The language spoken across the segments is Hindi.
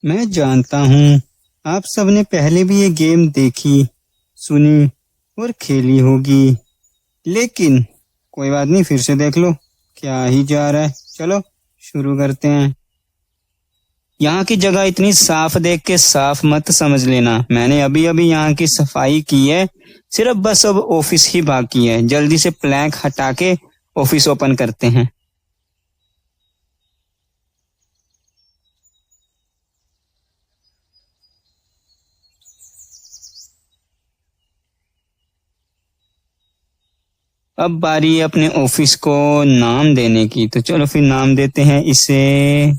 मैं जानता हूँ आप सबने पहले भी ये गेम देखी, सुनी और खेली होगी, लेकिन कोई बात नहीं, फिर से देख लो। क्या ही जा रहा है, चलो शुरू करते हैं। यहाँ की जगह इतनी साफ देख के साफ मत समझ लेना, मैंने अभी अभी यहाँ की सफाई की है। सिर्फ बस अब ऑफिस ही बाकी है, जल्दी से प्लैंक हटा के ऑफिस ओपन करते हैं। अब बारी है अपने ऑफिस को नाम देने की, तो चलो फिर नाम देते हैं इसे।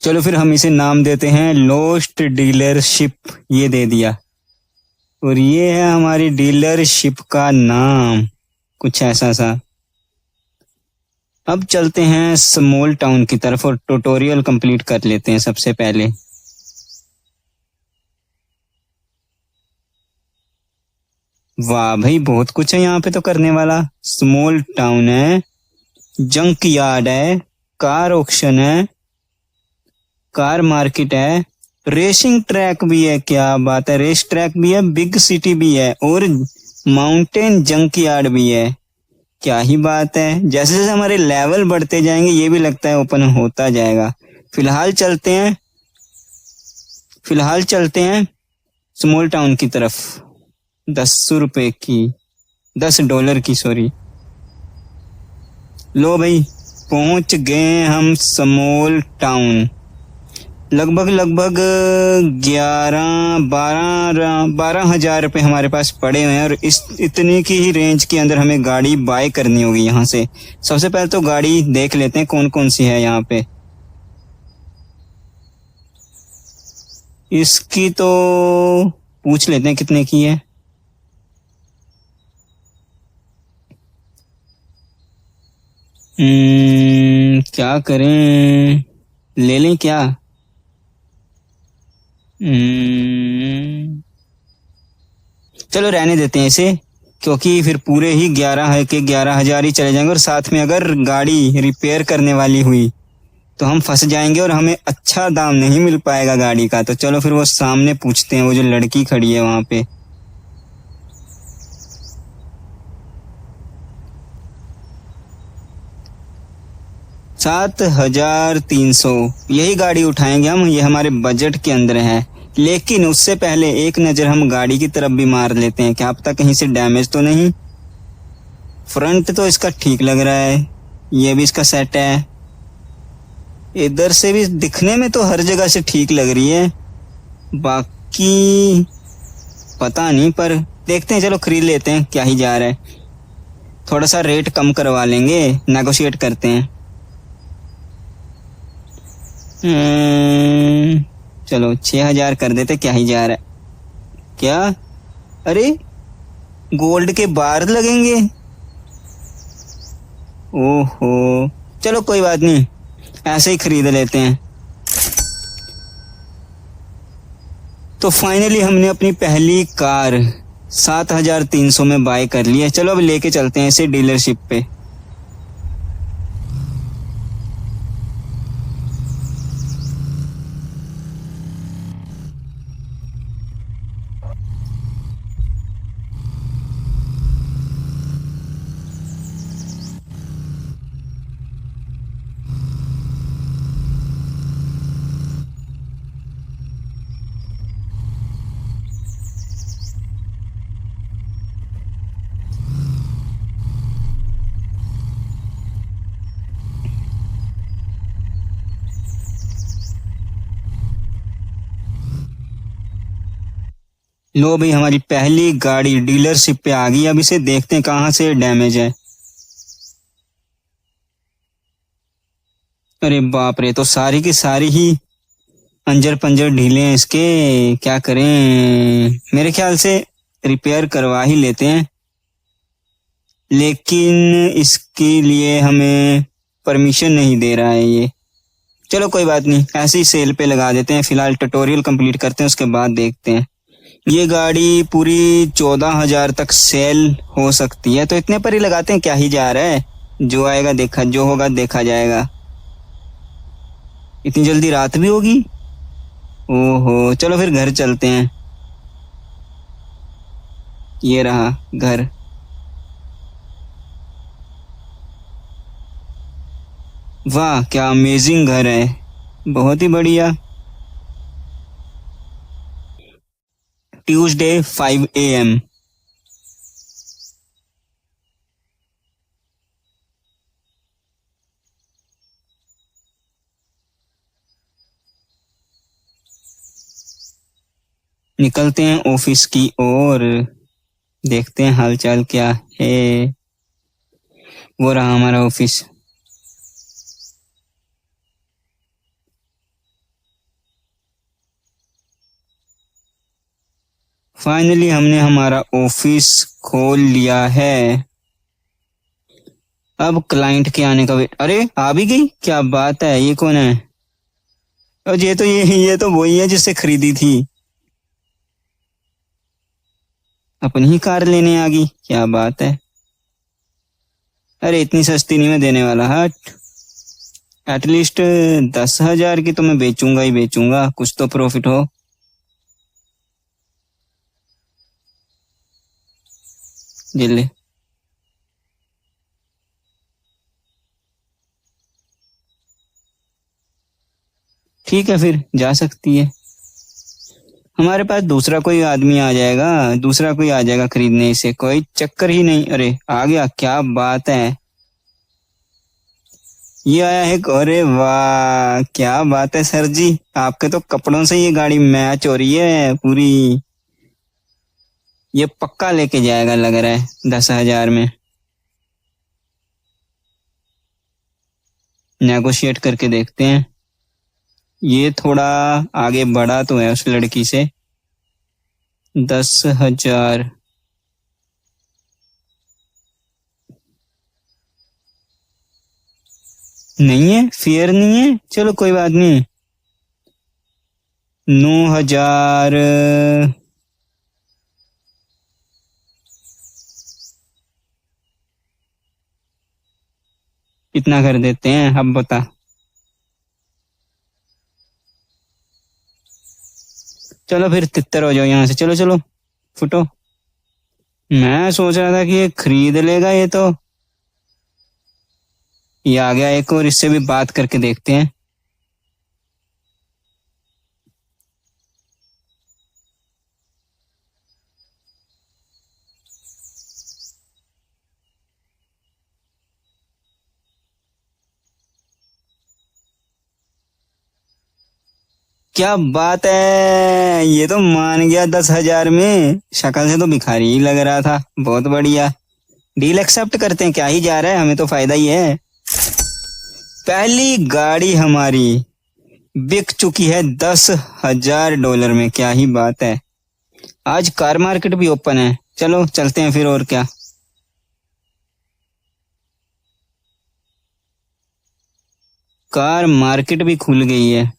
चलो फिर हम इसे नाम देते हैं लोस्ट डीलरशिप। ये दे दिया, और ये है हमारी डीलरशिप का नाम, कुछ ऐसा सा। अब चलते हैं स्मॉल टाउन की तरफ और ट्यूटोरियल कंप्लीट कर लेते हैं सबसे पहले। वाह भाई, बहुत कुछ है यहाँ पे तो करने वाला। स्मॉल टाउन है, जंक यार्ड है, कार ऑक्शन है, कार मार्केट है, रेसिंग ट्रैक भी है। क्या बात है, रेस ट्रैक भी है, बिग सिटी भी है, और माउंटेन जंक यार्ड भी है। क्या ही बात है, जैसे जैसे हमारे लेवल बढ़ते जाएंगे ये भी लगता है ओपन होता जाएगा। फिलहाल चलते हैं स्मॉल टाउन की तरफ। 10 रुपए की, $10 की, सॉरी। लो भाई, पहुंच गए हम स्मॉल टाउन। लगभग 12 हजार रुपये हमारे पास पड़े हुए हैं, और इस इतनी की ही रेंज के अंदर हमें गाड़ी बाय करनी होगी यहाँ से। सबसे पहले तो गाड़ी देख लेते हैं कौन कौन सी है यहाँ पे। इसकी तो पूछ लेते हैं कितने की है। क्या करें, ले लें क्या? चलो रहने देते हैं इसे, क्योंकि फिर पूरे ही 11 हजार ही चले जाएंगे, और साथ में अगर गाड़ी रिपेयर करने वाली हुई तो हम फंस जाएंगे और हमें अच्छा दाम नहीं मिल पाएगा गाड़ी का। तो चलो फिर वो सामने पूछते हैं, वो जो लड़की खड़ी है वहां पे। 7,300, यही गाड़ी उठाएंगे हम, ये हमारे बजट के अंदर है। लेकिन उससे पहले एक नज़र हम गाड़ी की तरफ भी मार लेते हैं, क्या पता कहीं से डैमेज तो नहीं। फ्रंट तो इसका ठीक लग रहा है, ये भी इसका सेट है। इधर से भी दिखने में तो हर जगह से ठीक लग रही है, बाकी पता नहीं, पर देखते हैं। चलो खरीद लेते हैं, क्या ही जा रहा है। थोड़ा सा रेट कम करवा लेंगे, नेगोशिएट करते हैं। चलो 6,000 कर देते, क्या ही जा रहा है। क्या? अरे गोल्ड के बार लगेंगे, ओहो। चलो कोई बात नहीं, ऐसे ही खरीद लेते हैं। तो फाइनली हमने अपनी पहली कार 7,300 में बाय कर ली है। चलो अब लेके चलते हैं इसे डीलरशिप पे। लो भाई, हमारी पहली गाड़ी डीलरशिप पे आ गई। अब इसे देखते हैं कहाँ से डैमेज है। अरे बाप रे, तो सारी की सारी ही अंजर पंजर ढीले हैं इसके। क्या करें, मेरे ख्याल से रिपेयर करवा ही लेते हैं, लेकिन इसके लिए हमें परमिशन नहीं दे रहा है ये। चलो कोई बात नहीं, ऐसे ही सेल पे लगा देते हैं। फिलहाल ट्यूटोरियल कंप्लीट करते हैं, उसके बाद देखते हैं। ये गाड़ी पूरी 14,000 तक सेल हो सकती है, तो इतने पर ही लगाते हैं, क्या ही जा रहा है। जो आएगा देखा, जो होगा देखा जाएगा। इतनी जल्दी रात भी होगी। ओहो, चलो फिर घर चलते हैं। ये रहा घर। वाह, क्या अमेजिंग घर है, बहुत ही बढ़िया। Tuesday 5 AM। निकलते हैं ऑफिस की ओर, देखते हैं हालचाल क्या है। वो रहा हमारा ऑफिस। फाइनली हमने हमारा ऑफिस खोल लिया है। अब क्लाइंट के आने का वेट। अरे आ भी गई, क्या बात है। ये कौन है? और ये तो वही है जिससे खरीदी थी। अपनी ही कार लेने आ गई, क्या बात है। अरे इतनी सस्ती नहीं मैं देने वाला, हट। एटलीस्ट 10,000 की तो मैं बेचूंगा ही बेचूंगा, कुछ तो प्रॉफिट हो। ये ले। ठीक है, फिर जा सकती है। हमारे पास दूसरा कोई आदमी आ जाएगा, दूसरा कोई आ जाएगा खरीदने, इसे कोई चक्कर ही नहीं। अरे आ गया, क्या बात है। ये आया है। अरे वाह, क्या बात है सर जी, आपके तो कपड़ों से ये गाड़ी मैच हो रही है पूरी। ये पक्का लेके जाएगा लग रहा है 10,000 में। नेगोशिएट करके देखते हैं। ये थोड़ा आगे बढ़ा तो है उस लड़की से। 10,000। नहीं है, फेयर नहीं है। चलो कोई बात नहीं। 9,000। कितना कर देते हैं अब बता। चलो फिर तितर हो जाओ यहाँ से, चलो चलो फुटो। मैं सोच रहा था कि ये खरीद लेगा, ये तो। ये आ गया एक और, इससे भी बात करके देखते हैं। क्या बात है, ये तो मान गया 10,000 में। शक्ल से तो भिखारी ही लग रहा था। बहुत बढ़िया, डील एक्सेप्ट करते हैं, क्या ही जा रहा है, हमें तो फायदा ही है। पहली गाड़ी हमारी बिक चुकी है $10,000 में, क्या ही बात है। आज कार मार्केट भी ओपन है, चलो चलते हैं फिर, और क्या। कार मार्केट भी खुल गई है।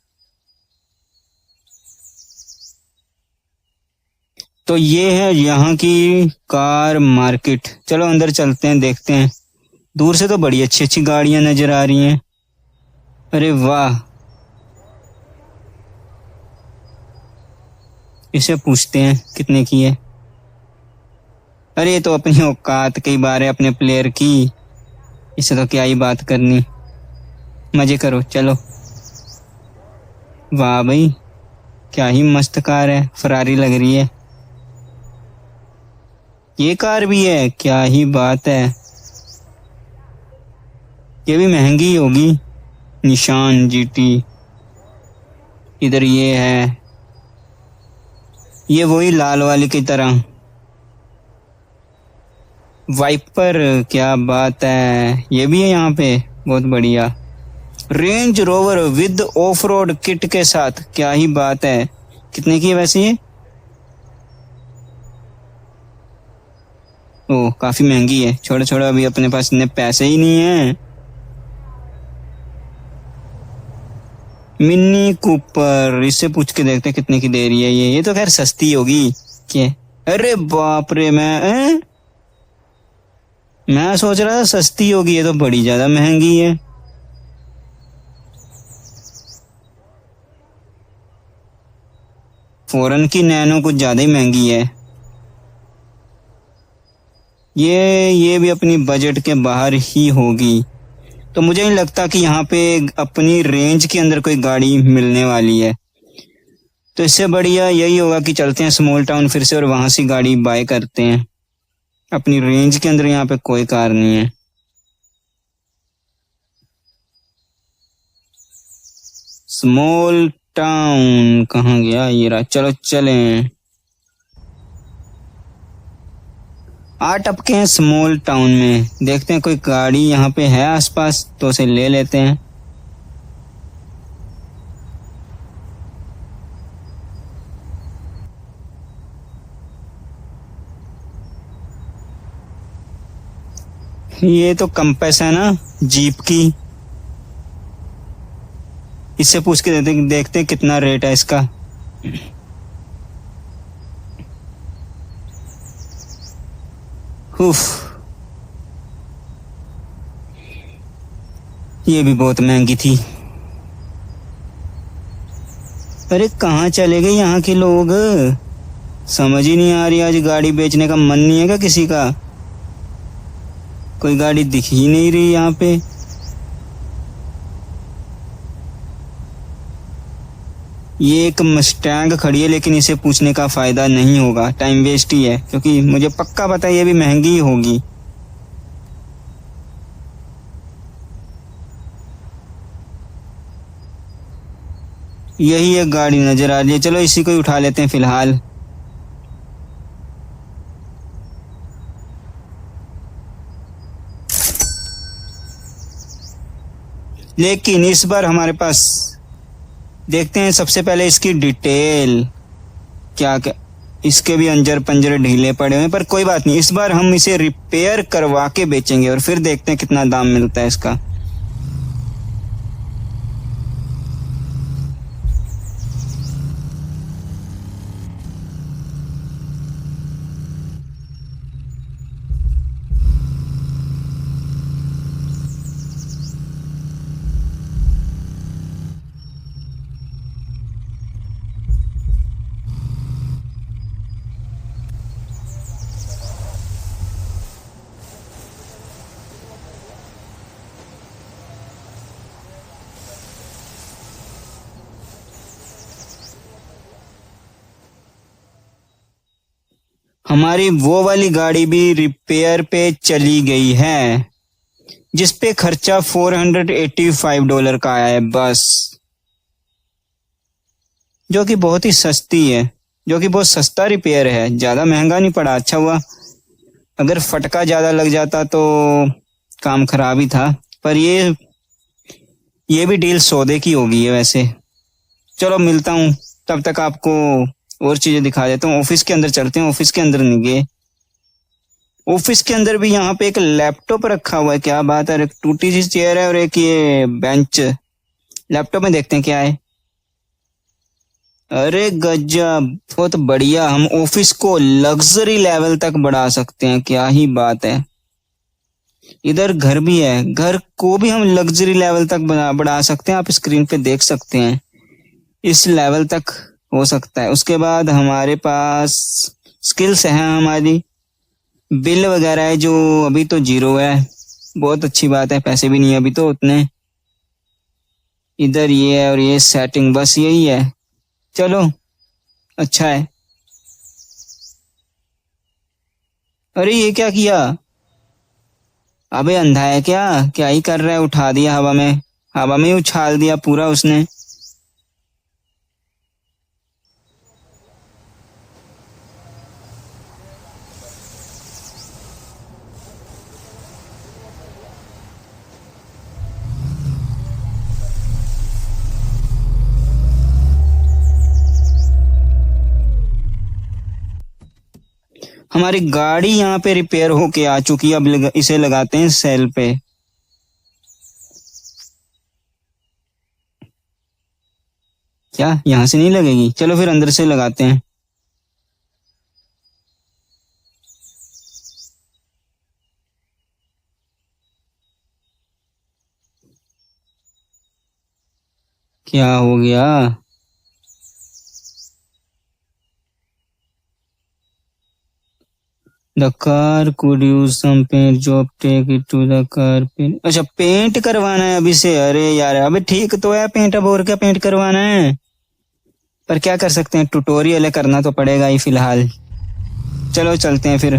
तो ये है यहाँ की कार मार्केट। चलो अंदर चलते हैं, देखते हैं। दूर से तो बड़ी अच्छी अच्छी गाड़ियां नजर आ रही हैं। अरे वाह, इसे पूछते हैं कितने की है। अरे ये तो अपनी औकात की बात है अपने प्लेयर की, इसे तो क्या ही बात करनी। मजे करो, चलो। वाह भाई, क्या ही मस्त कार है, फरारी लग रही है। ये कार भी है, क्या ही बात है। ये भी महंगी होगी। निशान जीटी। इधर ये है, ये वही लाल वाली की तरह। वाइपर, क्या बात है, ये भी है यहाँ पे, बहुत बढ़िया। Range rover with of road kit के साथ, क्या ही बात है। कितने की है वैसे ये? ओ, काफी महंगी है। छोड़ो छोड़ो, अभी अपने पास इतने पैसे ही नहीं है। मिनी कूपर, इससे पूछ के देखते हैं कितने की दे रही है ये तो खैर सस्ती होगी। क्या? अरे बाप रे, मैं सोच रहा था सस्ती होगी, ये तो बड़ी ज्यादा महंगी है। फॉरेन की नैनो कुछ ज्यादा ही महंगी है। ये भी अपनी बजट के बाहर ही होगी। तो मुझे नहीं लगता कि यहाँ पे अपनी रेंज के अंदर कोई गाड़ी मिलने वाली है। तो इससे बढ़िया यही होगा कि चलते हैं स्मॉल टाउन फिर से और वहां से गाड़ी बाय करते हैं। अपनी रेंज के अंदर यहाँ पे कोई कार नहीं है। स्मॉल टाउन कहाँ गया ये रहा, चलो चलें। आ टपके हैं स्मॉल टाउन में, देखते हैं कोई गाड़ी यहाँ पे है आसपास तो उसे ले लेते हैं। ये तो कंपास है ना, जीप की। इससे पूछ के देखते हैं कितना रेट है इसका। उफ, ये भी बहुत महंगी थी। अरे कहाँ चले गए यहाँ के लोग, समझ ही नहीं आ रही। आज गाड़ी बेचने का मन नहीं है क्या किसी का? कोई गाड़ी दिख ही नहीं रही यहाँ पे। ये एक मस्टैंग खड़ी है, लेकिन इसे पूछने का फायदा नहीं होगा, टाइम वेस्ट ही है, क्योंकि मुझे पक्का पता है ये भी महंगी ही होगी। यही एक गाड़ी नजर आ रही है, चलो इसी को ही उठा लेते हैं फिलहाल। लेकिन इस बार हमारे पास देखते हैं सबसे पहले इसकी डिटेल। क्या क्या इसके भी अंजर पंजर ढीले पड़े हुए हैं, पर कोई बात नहीं, इस बार हम इसे रिपेयर करवा के बेचेंगे और फिर देखते हैं कितना दाम मिलता है इसका। हमारी वो वाली गाड़ी भी रिपेयर पे चली गई है, जिस पे खर्चा $485 का आया है बस। जो कि बहुत ही सस्ती है, जो कि बहुत सस्ता रिपेयर है, ज्यादा महंगा नहीं पड़ा। अच्छा हुआ, अगर फटका ज्यादा लग जाता तो काम खराब ही था। पर ये भी डील सौदे की होगी है वैसे। चलो मिलता हूँ, तब तक आपको और चीजें दिखा देता हूँ। ऑफिस के अंदर चलते हैं, ऑफिस के अंदर नहीं गए। ऑफिस के अंदर भी यहाँ पे एक लैपटॉप रखा हुआ है, क्या बात है। एक टूटी सी चेयर है और एक ये बेंच। लैपटॉप में देखते हैं क्या है। अरे गजब, बहुत बढ़िया। हम ऑफिस को लग्जरी लेवल तक बढ़ा सकते हैं, क्या ही बात है। इधर घर भी है, घर को भी हम लग्जरी लेवल तक बढ़ा सकते हैं। आप स्क्रीन पे देख सकते हैं, इस लेवल तक हो सकता है। उसके बाद हमारे पास स्किल्स हैं, हमारी बिल वगैरह है जो अभी तो जीरो है। बहुत अच्छी बात है, पैसे भी नहीं है अभी तो उतने। इधर ये है और ये सेटिंग, बस यही है। चलो अच्छा है। अरे ये क्या किया, अबे अंधा है क्या, क्या ही कर रहा है। उठा दिया हवा में, हवा में ही उछाल दिया पूरा उसने। हमारी गाड़ी यहाँ पे रिपेयर होके आ चुकी है। अब इसे लगाते हैं सेल पे। क्या यहाँ से नहीं लगेगी? चलो फिर अंदर से लगाते हैं। क्या हो गया? The car could use some paint job, take it to the car paint। अच्छा, पेंट करवाना है अभी से? अरे यार, अबे ठीक तो है पेंट, अब और क्या पेंट करवाना है? पर क्या कर सकते हैं, ट्यूटोरियल है, करना तो पड़ेगा ही फिलहाल। चलो चलते हैं फिर।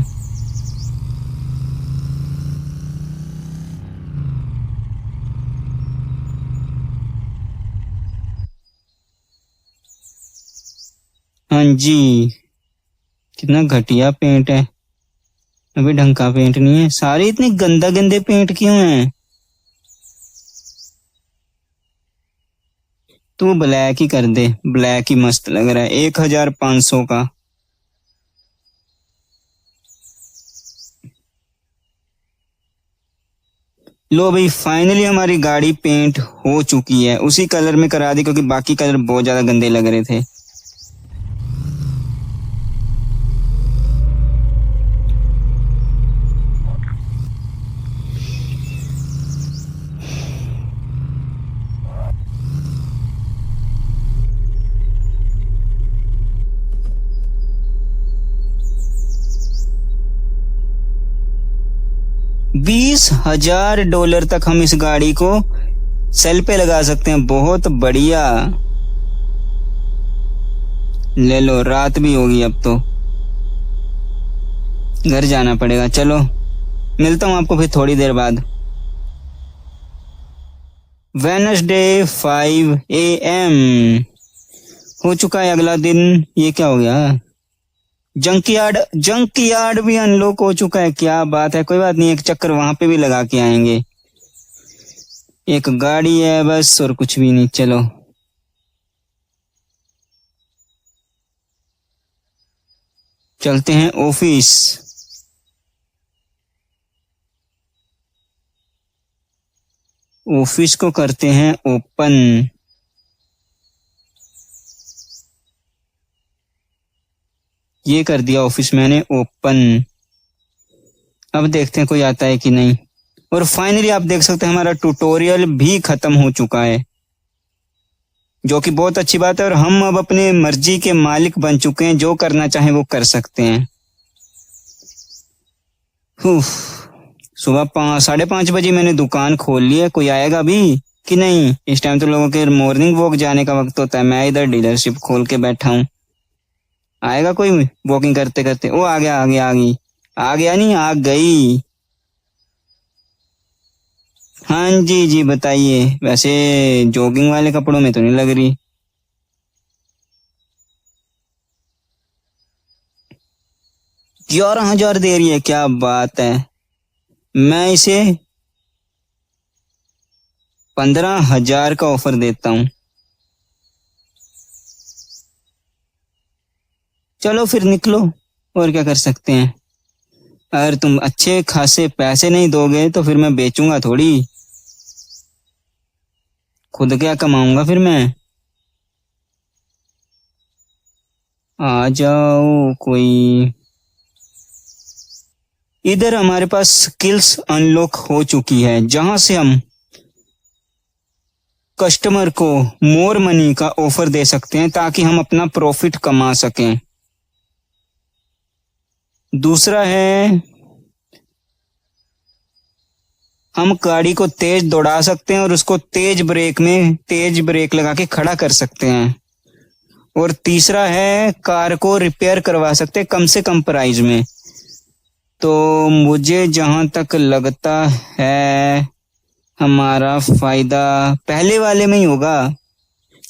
हाँ जी। कितना घटिया पेंट है, अभी ढंग का पेंट नहीं है, सारे इतने गंदा गंदे पेंट क्यों हैं? तू ब्लैक ही कर दे, ब्लैक ही मस्त लग रहा है, 1500 का। लो भाई, फाइनली हमारी गाड़ी पेंट हो चुकी है, उसी कलर में करा दी क्योंकि बाकी कलर बहुत ज्यादा गंदे लग रहे थे। 20,000 डॉलर तक हम इस गाड़ी को सेल पे लगा सकते हैं, बहुत बढ़िया। ले लो, रात भी होगी अब तो, घर जाना पड़ेगा। चलो मिलता हूँ आपको फिर थोड़ी देर बाद। वेनसडे 5 AM हो चुका है, अगला दिन। ये क्या हो गया? जंक यार्ड भी अनलॉक हो चुका है, क्या बात है। कोई बात नहीं, एक चक्कर वहां पे भी लगा के आएंगे। एक गाड़ी है बस, और कुछ भी नहीं। चलो चलते हैं ऑफिस। ऑफिस को करते हैं ओपन। ये कर दिया ऑफिस मैंने ओपन। अब देखते हैं कोई आता है कि नहीं। और फाइनली आप देख सकते हैं हमारा ट्यूटोरियल भी खत्म हो चुका है, जो कि बहुत अच्छी बात है। और हम अब अपने मर्जी के मालिक बन चुके हैं, जो करना चाहें वो कर सकते हैं। उफ, सुबह 5:30 बजे मैंने दुकान खोल ली है। कोई आएगा भी कि नहीं? इस टाइम तो लोगों के मॉर्निंग वॉक जाने का वक्त होता है, मैं इधर डीलरशिप खोल के बैठा हूँ। आएगा कोई वॉकिंग करते करते? ओ आ गया, आ गया, आ गई, आ गया नहीं, आ गई। हाँ जी जी, बताइए। वैसे जॉगिंग वाले कपड़ों में तो नहीं लग रही। 11,000 दे रही है, क्या बात है। मैं इसे 15,000 का ऑफर देता हूँ। चलो फिर निकलो, और क्या कर सकते हैं। अगर तुम अच्छे खासे पैसे नहीं दोगे तो फिर मैं बेचूंगा थोड़ी, खुद क्या कमाऊंगा फिर मैं। आ जाओ कोई। इधर हमारे पास स्किल्स अनलॉक हो चुकी है, जहां से हम कस्टमर को मोर मनी का ऑफर दे सकते हैं ताकि हम अपना प्रॉफिट कमा सकें। दूसरा है, हम गाड़ी को तेज दौड़ा सकते हैं और उसको तेज ब्रेक लगा के खड़ा कर सकते हैं। और तीसरा है, कार को रिपेयर करवा सकते हैं कम से कम प्राइस में। तो मुझे जहां तक लगता है हमारा फायदा पहले वाले में ही होगा।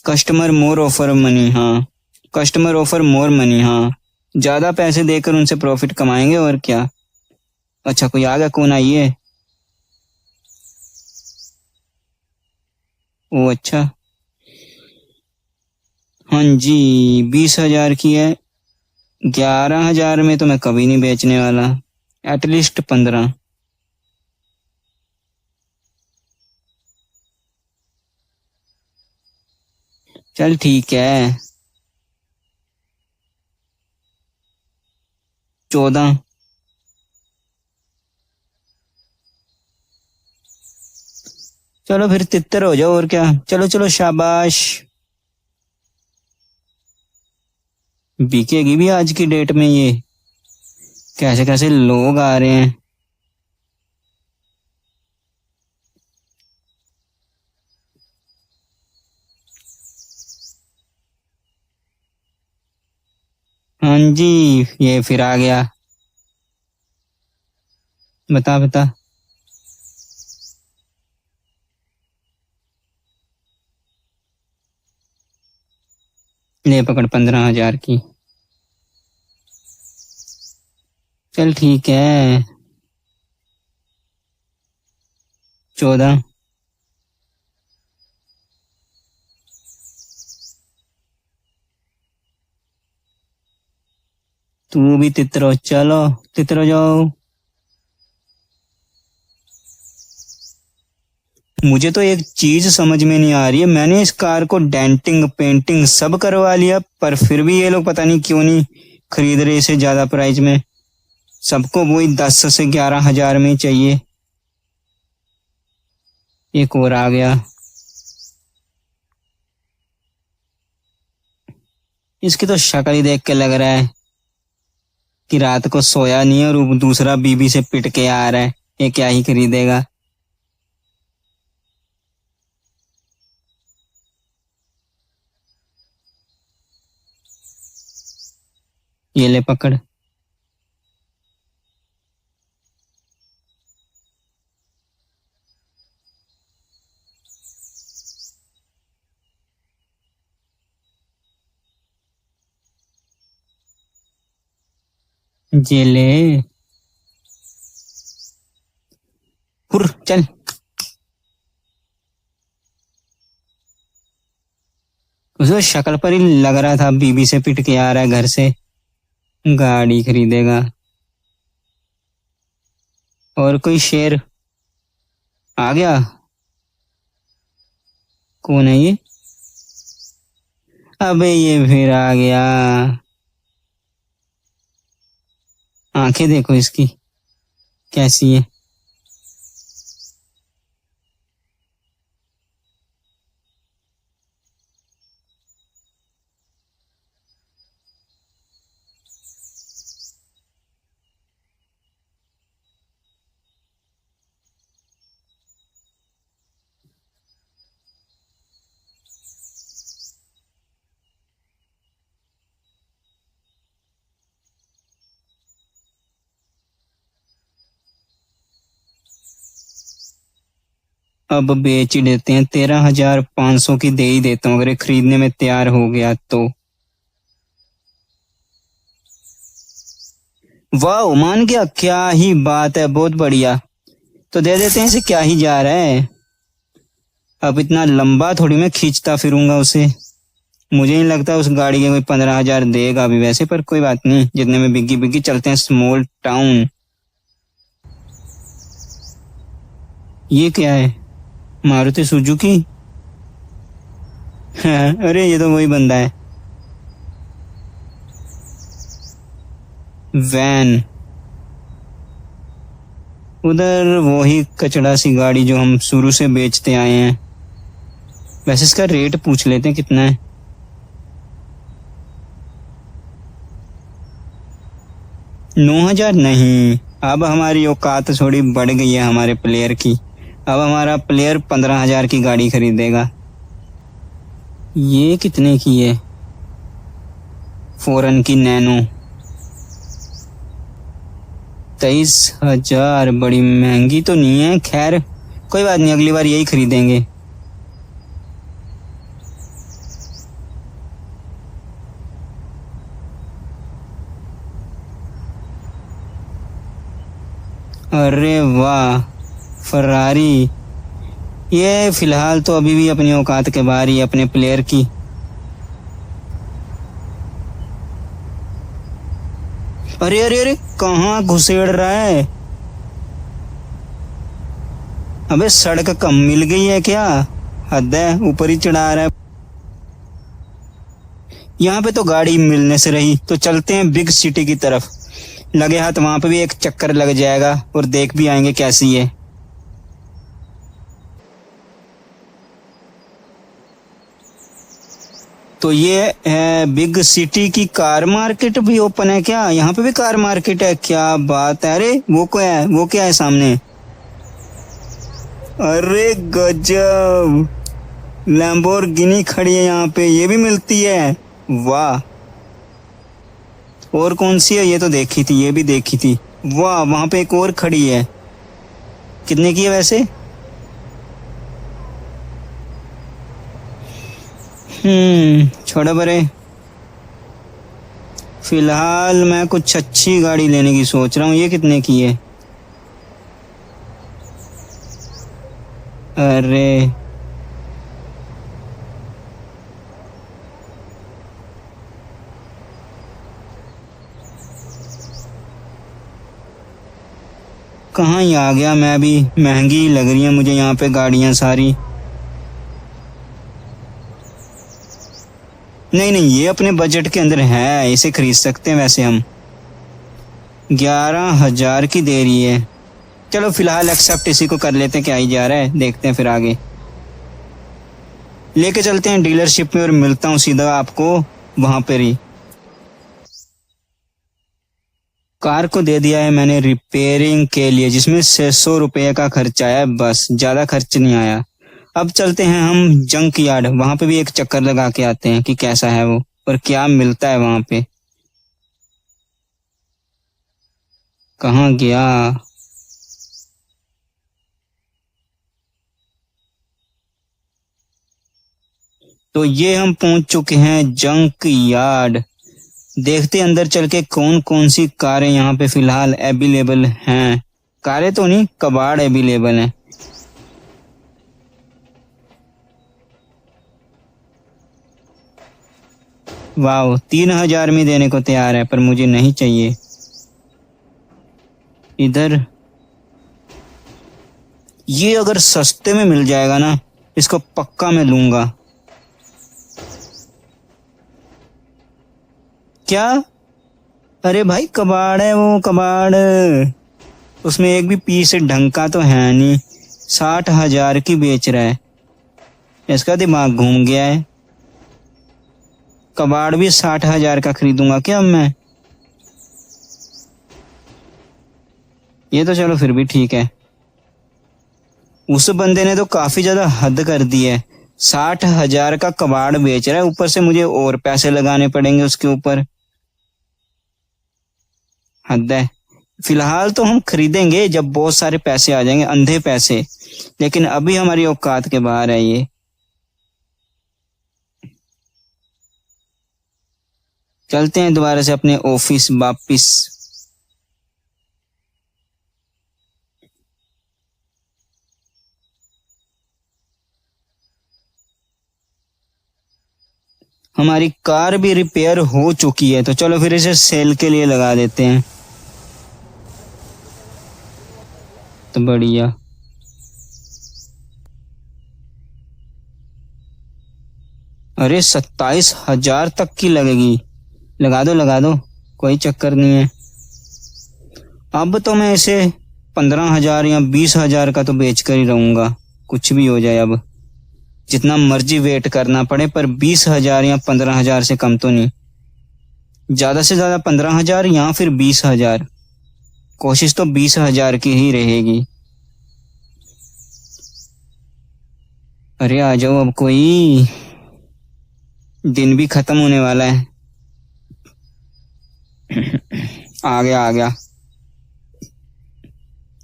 कस्टमर मोर ऑफर मनी, हाँ, कस्टमर ऑफर मोर मनी, हाँ, ज्यादा पैसे देकर उनसे प्रॉफिट कमाएंगे और क्या। अच्छा, कोई आ गया? कौन आई है? ओ अच्छा, हाँ जी, 20,000 की है। 11,000 में तो मैं कभी नहीं बेचने वाला, एटलीस्ट 15। चल ठीक है, 14। चलो फिर तितर हो जाओ और क्या। चलो चलो शाबाश। बिकेगी भी आज की डेट में ये। कैसे कैसे लोग आ रहे हैं। हाँ जी, ये फिर आ गया। बता बता। ले पकड़ 15,000 की। चल ठीक है। 14। तू भी तितरो, चलो तितरो जाओ। मुझे तो एक चीज समझ में नहीं आ रही है, मैंने इस कार को डेंटिंग पेंटिंग सब करवा लिया, पर फिर भी ये लोग पता नहीं क्यों नहीं खरीद रहे इसे ज्यादा प्राइस में। सबको वही 10 से 11 हजार में ही चाहिए। एक और आ गया। इसकी तो शक्ल ही देख के लग रहा है कि रात को सोया नहीं है और दूसरा बीबी से पिट के आ रहा है। ये क्या ही खरीदेगा। ये ले पकड़। ये ले। हुर चल। उसको शक्ल पर ही लग रहा था बीबी से पिट के आ रहा है घर से, गाड़ी खरीदेगा। और कोई शेर आ गया। कौन है ये? अबे ये फिर आ गया। आंखें देखो इसकी कैसी है। अब बेच ही देते हैं, 13,500 की दे ही देता हूँ अगर ये खरीदने में तैयार हो गया तो। वाह मान गया, क्या ही बात है, बहुत बढ़िया। तो दे देते हैं इसे, क्या ही जा रहा है। अब इतना लंबा थोड़ी मैं खींचता फिरूंगा उसे। मुझे नहीं लगता उस गाड़ी के कोई 15,000 देगा अभी वैसे, पर कोई बात नहीं, जितने में बिग्गी बिग्गी। चलते हैं स्मॉल टाउन। ये क्या है? मारुति सुजुकी। हाँ, अरे ये तो वही बंदा है। वैन। उधर वही कचड़ा सी गाड़ी जो हम शुरू से बेचते आए हैं। वैसे इसका रेट पूछ लेते हैं कितना है। 9,000 नहीं, अब हमारी औकात थोड़ी बढ़ गई है हमारे प्लेयर की। अब हमारा प्लेयर 15,000 की गाड़ी खरीदेगा। ये कितने की है? फॉरन की नैनो। 23,000, बड़ी महंगी तो नहीं है, खैर कोई बात नहीं, अगली बार यही खरीदेंगे। अरे वाह, फरारी। ये फिलहाल तो अभी भी अपनी औकात के बाहर ही, अपने प्लेयर की। अरे अरे अरे, कहाँ घुसेड़ रहा है? अबे सड़क कम मिल गई है क्या? हद है, ऊपर ही चढ़ा रहा है। यहाँ पे तो गाड़ी मिलने से रही, तो चलते हैं बिग सिटी की तरफ। लगे हाथ वहां पे भी एक चक्कर लग जाएगा और देख भी आएंगे कैसी है। तो ये है बिग सिटी की कार मार्केट भी ओपन है क्या? यहाँ पे भी कार मार्केट है, क्या बात है। अरे वो क्या है सामने? अरे गजब, लैम्बोर्गिनी खड़ी है यहाँ पे, ये भी मिलती है, वाह। और कौन सी है? ये तो देखी थी, ये भी देखी थी, वाह। वहां पे एक और खड़ी है, कितने की है वैसे? छोड़ो बरे, फिलहाल मैं कुछ अच्छी गाड़ी लेने की सोच रहा हूँ। ये कितने की है? अरे कहाँ ही आ गया मैं भी, महंगी लग रही है मुझे यहाँ पे गाड़ियां सारी। नहीं नहीं, ये अपने बजट के अंदर है, इसे खरीद सकते हैं वैसे हम। 11,000 की दे रही है। चलो फिलहाल एक्सेप्ट इसी को कर लेते हैं, क्या ही जा रहा है, देखते हैं फिर आगे। लेके चलते हैं डीलरशिप में और मिलता हूँ सीधा आपको वहां पर ही। कार को दे दिया है मैंने रिपेयरिंग के लिए, जिसमें 600 रुपये का खर्चा आया, बस ज्यादा खर्च नहीं आया। अब चलते हैं हम जंक यार्ड, वहां पे भी एक चक्कर लगा के आते हैं कि कैसा है वो और क्या मिलता है वहां पे। कहाँ गया? तो ये हम पहुंच चुके हैं जंक यार्ड। देखते हैं अंदर चल के कौन कौन सी कारें यहाँ पे फिलहाल अवेलेबल हैं। कारें तो नहीं, कबाड़ अवेलेबल हैं। वाह, 3,000 में देने को तैयार है, पर मुझे नहीं चाहिए। इधर ये अगर सस्ते में मिल जाएगा ना, इसको पक्का मैं लूंगा। क्या? अरे भाई कबाड़ है वो, कबाड़। उसमें एक भी पीस ढंग का तो है नहीं, 60,000 की बेच रहा है। इसका दिमाग घूम गया है। कबाड़ भी 60,000 का खरीदूंगा क्या अब मैं? ये तो चलो फिर भी ठीक है। उस बंदे ने तो काफी ज्यादा हद कर दी है, 60,000 का कबाड़ बेच रहा है, ऊपर से मुझे और पैसे लगाने पड़ेंगे उसके ऊपर। हद है। फिलहाल तो हम खरीदेंगे जब बहुत सारे पैसे आ जाएंगे, अंधे पैसे, लेकिन अभी हमारी औकात के बाहर है ये। चलते हैं दोबारा से अपने ऑफिस वापिस। हमारी कार भी रिपेयर हो चुकी है, तो चलो फिर इसे सेल के लिए लगा देते हैं। तो बढ़िया। अरे 27,000 तक की लगेगी। लगा दो, कोई चक्कर नहीं है। अब तो मैं इसे 15,000 या 20,000 का तो बेच कर ही रहूंगा, कुछ भी हो जाए। अब जितना मर्जी वेट करना पड़े, पर 20,000 या 15,000 से कम तो नहीं। ज्यादा से ज्यादा 15,000 या फिर 20,000। कोशिश तो 20,000 की ही रहेगी। अरे आ जाओ, अब कोई, दिन भी खत्म होने वाला है। आ गया आ गया।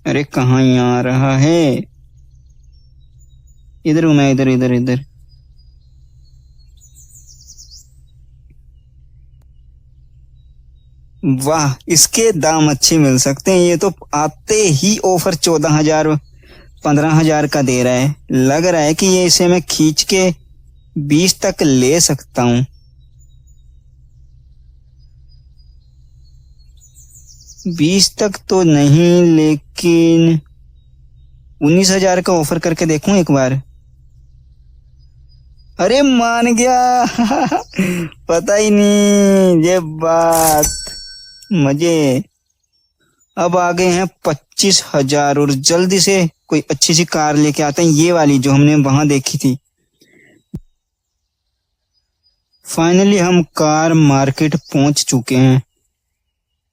अरे कहाँ ही आ रहा है? इधर हूं मैं, इधर इधर इधर। वाह, इसके दाम अच्छे मिल सकते हैं। ये तो आते ही ऑफर 14,000 15,000 का दे रहा है। लग रहा है कि ये इसे मैं खींच के 20 तक ले सकता हूँ। 20 तक तो नहीं, लेकिन 19,000 का ऑफर करके देखूं एक बार। अरे मान गया। पता ही नहीं ये बात, मजे। अब आ गए हैं 25,000, और जल्दी से कोई अच्छी सी कार लेके आते हैं, ये वाली जो हमने वहां देखी थी। फाइनली हम कार मार्केट पहुंच चुके हैं।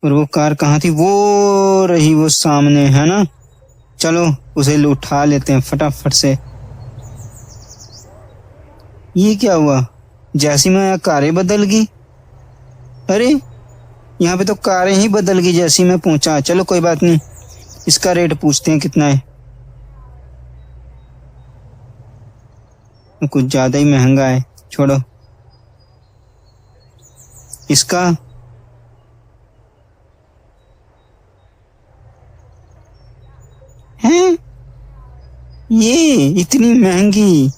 और वो कार कहाँ थी? वो रही, वो सामने है ना। चलो उसे उठा लेते हैं फटाफट से। ये क्या हुआ? जैसी मैं कारें बदल गई। अरे यहाँ पे तो कारें ही बदल गई जैसी मैं पहुंचा। चलो कोई बात नहीं, इसका रेट पूछते हैं कितना है। कुछ ज्यादा ही महंगा है, छोड़ो। इसका है ये इतनी महंगी?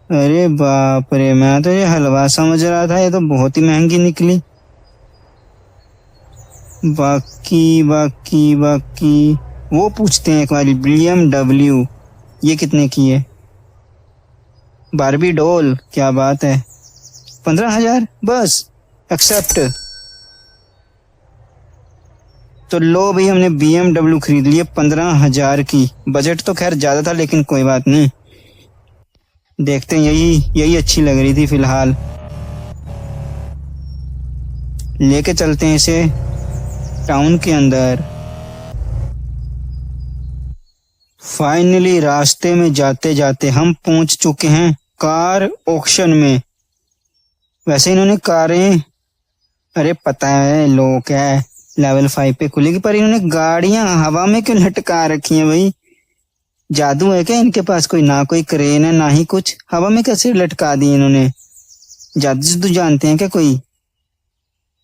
अरे बाप रे, मैं तो ये हलवा समझ रहा था, ये तो बहुत ही महंगी निकली। बाकी बाकी बाकी वो पूछते हैं एक बार। BMW ये कितने की है? बारबी डॉल, क्या बात है। 15,000 बस, एक्सेप्ट। तो लो भाई, हमने BMW खरीद ली है 15,000 की। बजट तो खैर ज्यादा था लेकिन कोई बात नहीं, देखते हैं। यही अच्छी लग रही थी फिलहाल। लेके चलते हैं इसे टाउन के अंदर। फाइनली रास्ते में जाते जाते हम पहुंच चुके हैं कार ऑक्शन में। वैसे इन्होंने कारें, अरे पता है लोग है लेवल 5 पे खुलेगी, पर इन्होंने गाड़ियां हवा में क्यों लटका रखी हैं भाई? जादू है क्या इनके पास? कोई ना कोई क्रेन है ना ही कुछ, हवा में कैसे लटका दी इन्होंने? जादू जानते हैं क्या कोई?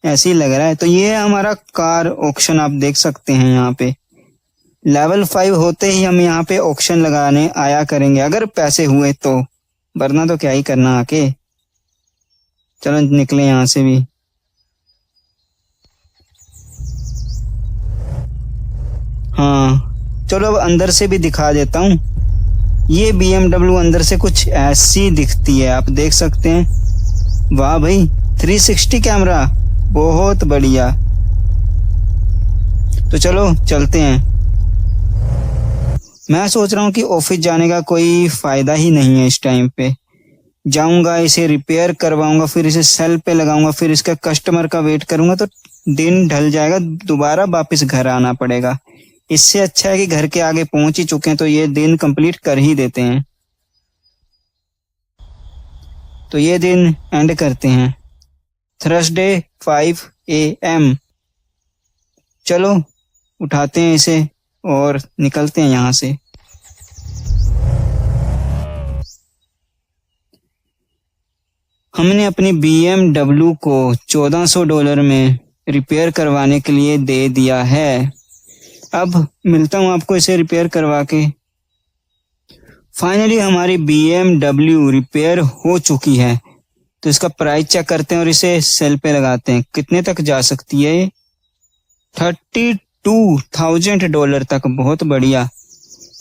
ऐसे ही लग रहा है। तो ये है हमारा कार ऑक्शन, आप देख सकते हैं यहाँ पे। लेवल 5 होते ही हम यहाँ पे ऑक्शन लगाने आया करेंगे, अगर पैसे हुए तो, वरना तो क्या ही करना आके। चलो निकले यहाँ से भी। हाँ चलो अब अंदर से भी दिखा देता हूँ। ये BMW अंदर से कुछ ऐसी दिखती है, आप देख सकते हैं। वाह भाई, 360 कैमरा, बहुत बढ़िया। तो चलो चलते हैं। मैं सोच रहा हूँ कि ऑफिस जाने का कोई फायदा ही नहीं है इस टाइम पे। जाऊंगा, इसे रिपेयर करवाऊंगा, फिर इसे सेल पे लगाऊंगा, फिर इसका कस्टमर का वेट करूंगा, तो दिन ढल जाएगा, दोबारा वापस घर आना पड़ेगा। इससे अच्छा है कि घर के आगे पहुंच ही चुके हैं तो ये दिन कंप्लीट कर ही देते हैं। तो ये दिन एंड करते हैं। Thursday 5 AM। चलो उठाते हैं इसे और निकलते हैं यहाँ से। हमने अपनी BMW को $1400 में रिपेयर करवाने के लिए दे दिया है। अब मिलता हूँ आपको इसे रिपेयर करवा के। फाइनली हमारी BMW रिपेयर हो चुकी है। तो इसका प्राइस चेक करते हैं और इसे सेल पे लगाते हैं। कितने तक जा सकती है ये? $32,000 तक, बहुत बढ़िया।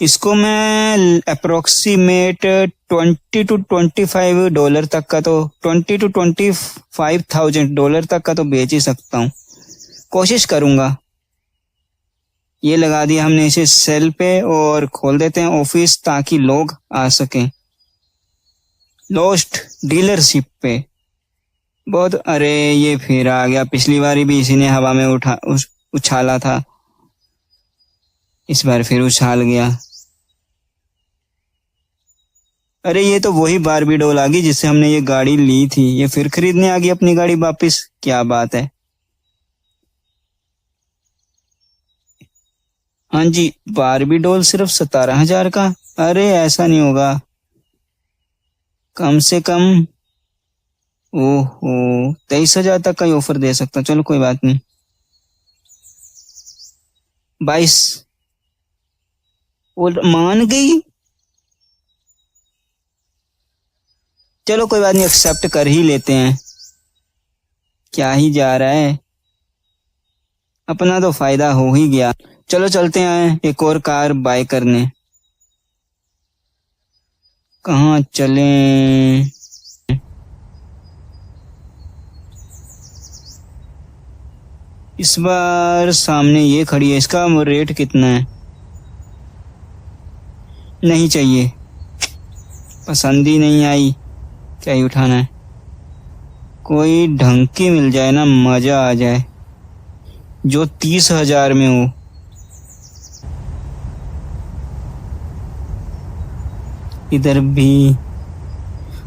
इसको मैं अप्रोक्सीमेट $20 to $25 तक का, तो $20 to $25,000 तक का तो बेच ही सकता हूँ, कोशिश करूंगा। ये लगा दिया हमने इसे सेल पे और खोल देते हैं ऑफिस ताकि लोग आ सकें। लॉस्ट डीलरशिप पे बहुत, अरे ये फिर आ गया। पिछली बार भी इसी ने हवा में उछाला था, इस बार फिर उछाल गया। अरे ये तो वही बारबी डॉल आ गई जिससे हमने ये गाड़ी ली थी। ये फिर खरीदने आ गई अपनी गाड़ी वापस, क्या बात है। हाँ जी, बारबी डॉल सिर्फ 17,000 का? अरे ऐसा नहीं होगा, कम से कम ओहो 23,000 तक का ही ऑफर दे सकता। चलो कोई बात नहीं, 22 और मान गई। चलो कोई बात नहीं, एक्सेप्ट कर ही लेते हैं, क्या ही जा रहा है, अपना तो फायदा हो ही गया। चलो चलते हैं एक और कार बाय करने। कहाँ चलें? इस बार सामने ये खड़ी है, इसका रेट कितना है? नहीं चाहिए, पसंद ही नहीं आई। क्या ही उठाना है? कोई ढंग की मिल जाए ना, मजा आ जाए, जो 30,000 में हो। इधर भी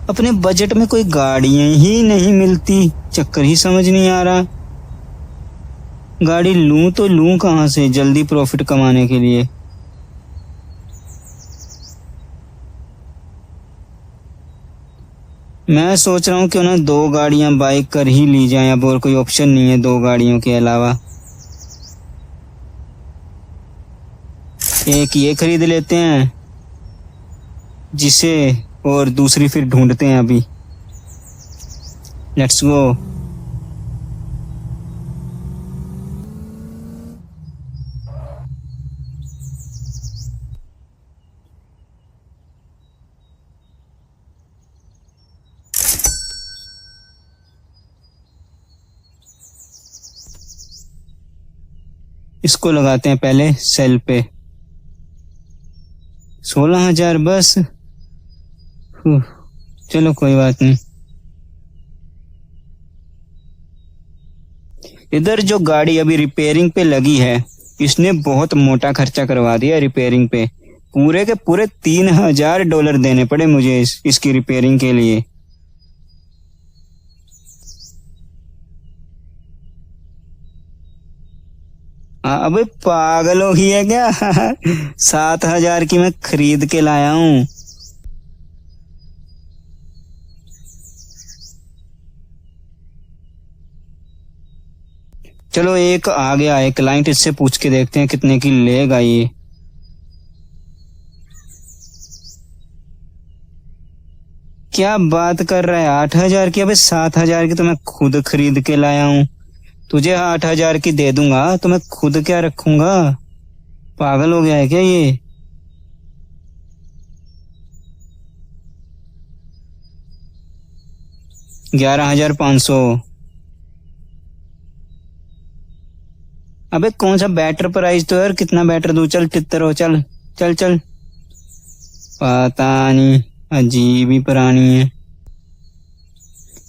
अपने बजट में कोई गाड़ियां ही नहीं मिलती, चक्कर ही समझ नहीं आ रहा। गाड़ी लूं तो लूं कहां से जल्दी प्रॉफिट कमाने के लिए? मैं सोच रहा हूँ क्यों ना 2 गाड़ियां बाइक कर ही ली जाएं, अब और कोई ऑप्शन नहीं है 2 गाड़ियों के अलावा। एक ये खरीद लेते हैं जिसे, और दूसरी फिर ढूंढते हैं अभी। Let's go. इसको लगाते हैं पहले सेल पे। 16,000 बस। चलो कोई बात नहीं। इधर जो गाड़ी अभी रिपेयरिंग पे लगी है, इसने बहुत मोटा खर्चा करवा दिया रिपेयरिंग पे। पूरे के पूरे $3,000 देने पड़े मुझे इसकी रिपेयरिंग के लिए। अबे पागल हो गई है क्या? 7,000 की मैं खरीद के लाया हूँ। चलो एक आ गया है क्लाइंट, इससे पूछ के देखते हैं कितने की लेगा ये। क्या बात कर रहा है? 8,000 की? अबे 7,000 की तो मैं खुद खरीद के लाया हूँ। तुझे 8,000 की दे दूंगा तो मैं खुद क्या रखूंगा? पागल हो गया है क्या ये? $11,500। अबे कौन सा बेटर प्राइस तो यार, कितना बेटर दूं? चल तितर हो, चल चल चल। पता नहीं, अजीब ही पुरानी है।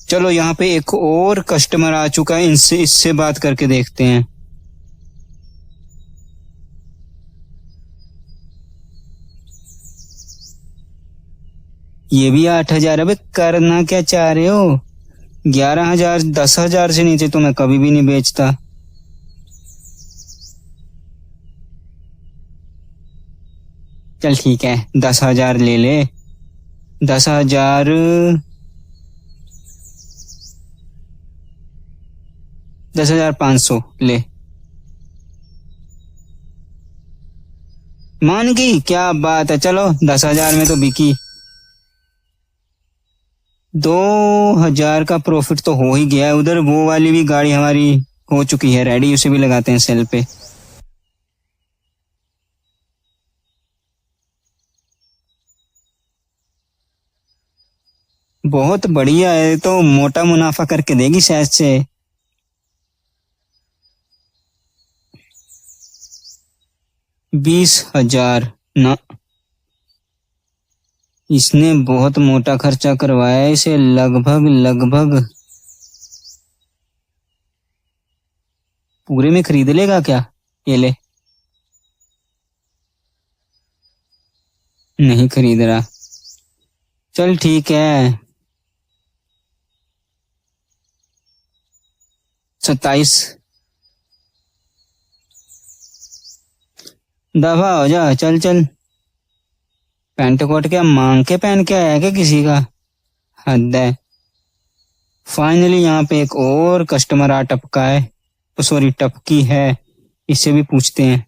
चलो यहाँ पे एक और कस्टमर आ चुका है, इनसे इससे बात करके देखते हैं। ये भी 8,000। अबे करना क्या चाह रहे हो? 11,000 10,000 से नीचे तो मैं कभी भी नहीं बेचता। चल ठीक है, 10,000 ले ले। 10,000, 10,500 ले। मान गई? क्या बात है, चलो 10,000 में तो बिकी। 2,000 का प्रॉफिट तो हो ही गया है। उधर वो वाली भी गाड़ी हमारी हो चुकी है रेडी, उसे भी लगाते हैं सेल पे। बहुत बढ़िया है, तो मोटा मुनाफा करके देगी शायद से। 20,000 ना, इसने बहुत मोटा खर्चा करवाया है। इसे लगभग लगभग पूरे में खरीद लेगा क्या? ये ले। नहीं खरीद रहा। चल ठीक है। 27। दफा हो जा, चल चल। पैंट कोट क्या मांग के पहन के आया क्या किसी का? हद है। फाइनली यहाँ पे एक और कस्टमर आ टपका है, सॉरी टपकी है। इससे भी पूछते हैं।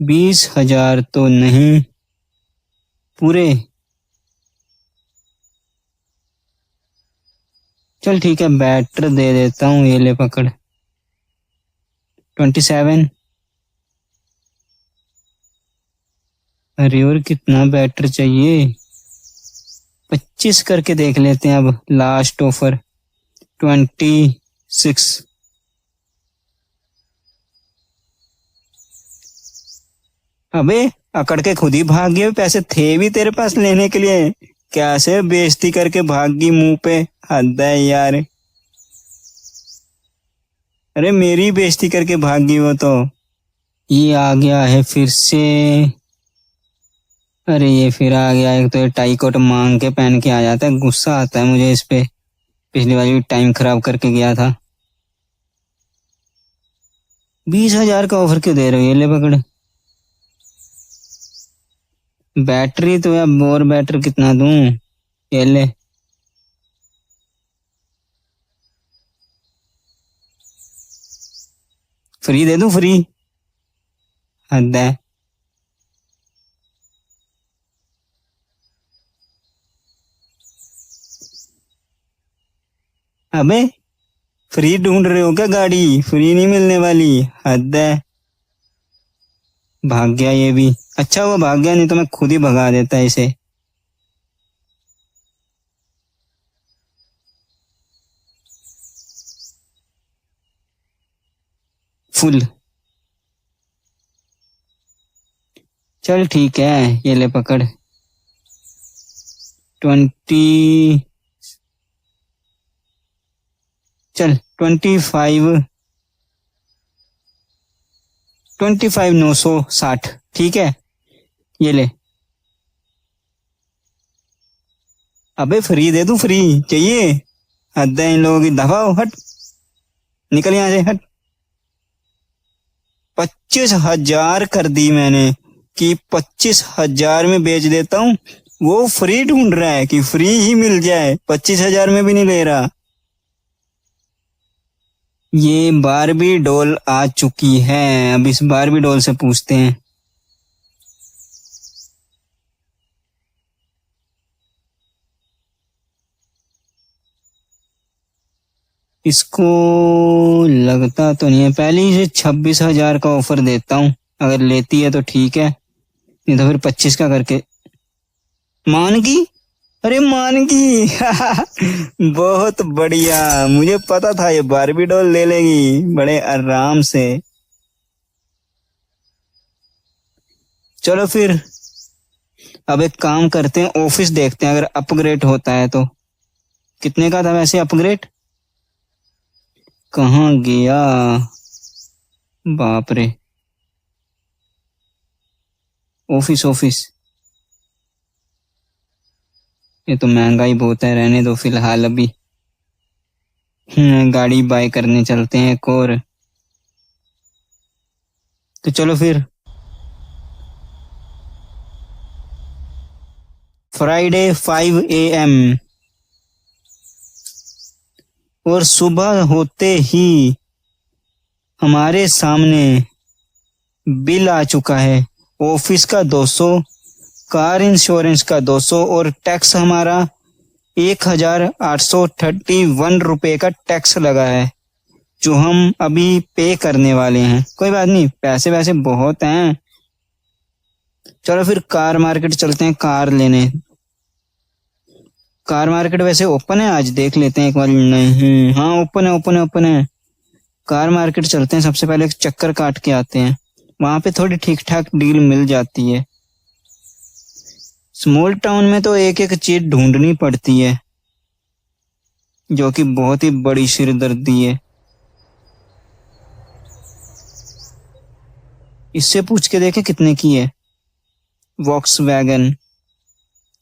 20,000 तो नहीं पूरे। चल ठीक है, बैटर दे देता हूँ, ये ले पकड़। 27। अरे और कितना बैटर चाहिए? 25 करके देख लेते हैं अब, लास्ट ऑफर। 26। अबे अकड़ के खुद ही भाग गए, पैसे थे भी तेरे पास लेने के लिए, कैसे बेइज्जती करके भाग गई मुंह पे। हद है यार। अरे मेरी बेइज्जती करके भाग गई वो तो। ये आ गया है फिर से। अरे ये फिर आ गया। एक तो ये टाई कोट मांग के पहन के आ जाता है, गुस्सा आता है मुझे इस पे। पिछली बार भी टाइम खराब करके गया था। 20,000 का ऑफर क्यों दे रहे हो, ये ले पकड़। बैटरी तो यार, बोर बैटरी कितना दूं, ये ले। फ्री दे दूं, फ्री। हद है। अबे फ्री ढूंढ रहे हो क्या गाड़ी, फ्री नहीं मिलने वाली। हद है। भाग गया ये भी। अच्छा वो भाग गया, नहीं तो मैं खुद ही भगा देता इसे। फुल। चल ठीक है, ये ले पकड़। 20। चल 25। 25,960 ठीक है, ये ले। अबे फ्री दे दूं, फ्री चाहिए। हद है इन लोगों की, दफा हो, हट। निकल यहां से, हट। 25,000 कर दी मैंने कि 25,000 में बेच देता हूँ। वो फ्री ढूंढ रहा है कि फ्री ही मिल जाए, 25,000 में भी नहीं ले रहा। ये बारबी डॉल आ चुकी है, अब इस बारबी डॉल से पूछते हैं। इसको लगता तो नहीं है, पहले ही से 26,000 का ऑफर देता हूँ, अगर लेती है तो ठीक है, नहीं तो फिर 25 का करके। मान गई। अरे मान गई। बहुत बढ़िया, मुझे पता था ये बारबी डॉल ले लेगी बड़े आराम से। चलो फिर अब एक काम करते हैं, ऑफिस देखते हैं अगर अपग्रेड होता है तो। कितने का था वैसे अपग्रेड, कहाँ गया, बाप रे। ऑफिस ऑफिस, ये तो महंगाई बहुत है, रहने दो फिलहाल अभी। गाड़ी बाय करने चलते हैं एक और। तो चलो फिर। फ्राइडे 5 AM, और सुबह होते ही हमारे सामने बिल आ चुका है। ऑफिस का 200, कार इंश्योरेंस का 200 और टैक्स हमारा 1,831 रुपए का टैक्स लगा है, जो हम अभी पे करने वाले हैं। कोई बात नहीं, पैसे वैसे बहुत हैं। चलो फिर कार मार्केट चलते हैं कार लेने। कार मार्केट वैसे ओपन है आज, देख लेते हैं एक बार। नहीं, हाँ ओपन है, ओपन है, ओपन है। कार मार्केट चलते हैं, सबसे पहले एक चक्कर काट के आते हैं, वहां पे थोड़ी ठीक ठाक डील मिल जाती है। स्मॉल टाउन में तो एक एक चीज ढूंढनी पड़ती है, जो कि बहुत ही बड़ी सिरदर्दी है। इससे पूछ के देखे कितने की है वॉक्स वैगन,